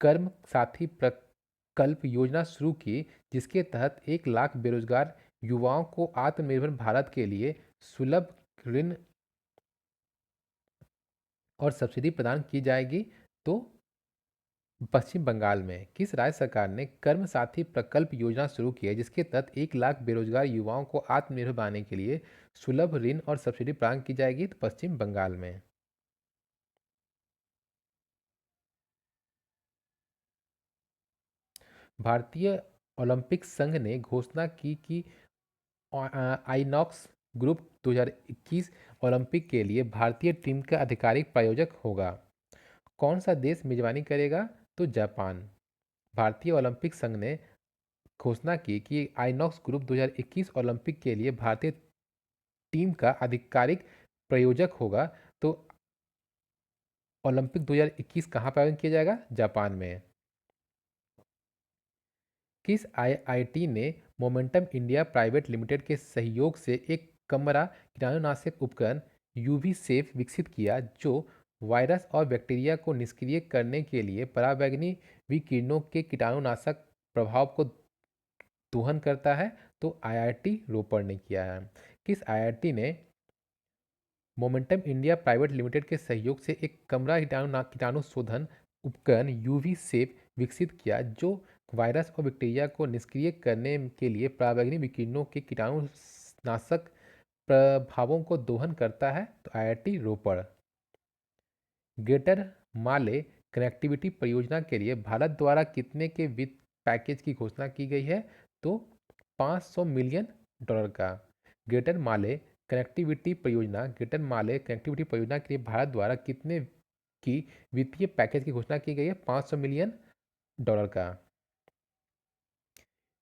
कर्म साथी प्रकल्प योजना शुरू की जिसके तहत 1 लाख बेरोजगार युवाओं को आत्मनिर्भर भारत के लिए सुलभ ऋण और सब्सिडी प्रदान की जाएगी? तो पश्चिम बंगाल में। किस राज्य सरकार ने कर्म साथी प्रकल्प योजना शुरू की है जिसके तहत 1 लाख बेरोजगार युवाओं को आत्मनिर्भर बनाने के लिए सुलभ ऋण और सब्सिडी प्रदान की जाएगी? तो पश्चिम बंगाल में। भारतीय ओलंपिक संघ ने घोषणा की कि आइनॉक्स ग्रुप 2021 ओलंपिक के लिए भारतीय टीम का आधिकारिक प्रायोजक होगा। कौन सा देश मेजबानी करेगा? तो जापान। भारतीय ओलंपिक संघ ने घोषणा की कि आइनॉक्स ग्रुप 2021 ओलंपिक के लिए भारतीय टीम का आधिकारिक प्रायोजक होगा। तो ओलंपिक 2021 कहाँ पर आयोजन किया जाएगा? जापान में। किस आईआईटी ने मोमेंटम इंडिया प्राइवेट लिमिटेड के सहयोग से एक कमरा कीटाणुनाशक उपकरण यूवी सेफ विकसित किया जो वायरस और बैक्टीरिया को निष्क्रिय करने के लिए पराबैंगनी विकिरणों के कीटाणुनाशक प्रभाव को दोहन करता है? तो आईआईटी रोपड़ ने किया है। किस आईआईटी ने मोमेंटम इंडिया प्राइवेट लिमिटेड के सहयोग से एक कमरा कीटाणु शोधन उपकरण यूवी सेफ विकसित किया जो वायरस और बैक्टीरिया को निष्क्रिय करने के लिए पराबैंगनी विकिरणों के कीटाणुनाशक प्रभावों को दोहन करता है? तो आईआईटी रोपड़। ग्रेटर माले कनेक्टिविटी परियोजना के लिए भारत द्वारा कितने के वित्त पैकेज की घोषणा की गई है? तो $500 मिलियन का। ग्रेटर माले कनेक्टिविटी परियोजना के लिए भारत द्वारा कितने की वित्तीय पैकेज की घोषणा की गई है? $500 मिलियन का।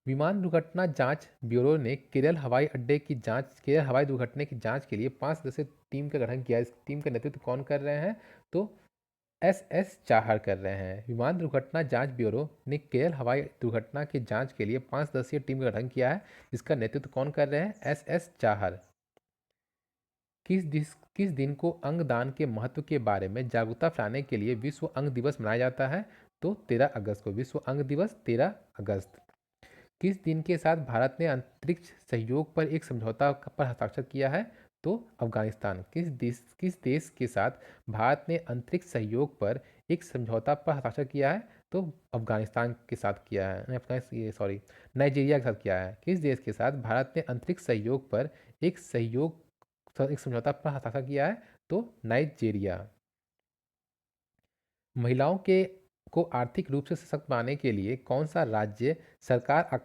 विमान दुर्घटना जांच ब्यूरो ने केरल हवाई दुर्घटना की जांच के लिए 5 सदस्यीय टीम का गठन किया। इस टीम का नेतृत्व कौन कर रहे हैं? तो एस चाहर कर रहे हैं। विमान दुर्घटना जांच ब्यूरो ने केरल हवाई दुर्घटना की जांच के लिए 5 सदस्यीय टीम का गठन किया है जिसका नेतृत्व कौन कर रहे हैं? एस चाहर। किस दिन को अंगदान के महत्व के बारे में जागरूकता फैलाने के लिए विश्व अंग दिवस मनाया जाता है? तो 13 अगस्त को। विश्व अंग दिवस 13 अगस्त। किस दिन के साथ भारत ने अंतरिक्ष सहयोग पर एक समझौता पर हस्ताक्षर किया है? तो अफगानिस्तान। किस देश के साथ भारत ने अंतरिक्ष सहयोग पर एक समझौता पर हस्ताक्षर किया है? तो अफगानिस्तान के साथ किया है। नहीं, नाइजीरिया के साथ किया है। किस देश के साथ भारत ने अंतरिक्ष सहयोग पर एक समझौता पर हस्ताक्षर किया है? तो नाइजीरिया। महिलाओं के को आर्थिक रूप से सशक्त बनाने के लिए कौन सा राज्य सरकार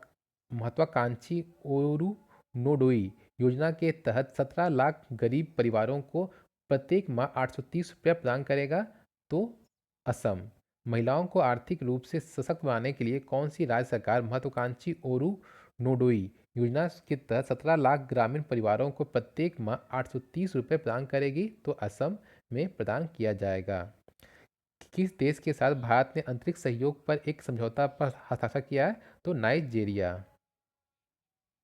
महत्वाकांक्षी ओरुनोडोई योजना के तहत 17 लाख गरीब परिवारों को प्रत्येक माह 830 रुपया प्रदान करेगा? तो असम। महिलाओं को आर्थिक रूप से सशक्त बनाने के लिए कौन सी राज्य सरकार महत्वाकांक्षी ओरुनोडोई योजना के तहत 17 लाख ग्रामीण परिवारों को प्रत्येक माह 830 रुपये प्रदान करेगी? तो असम में प्रदान किया जाएगा। किस देश के साथ भारत ने अंतरिक्ष सहयोग पर एक समझौता पर हस्ताक्षर किया है? तो नाइजीरिया।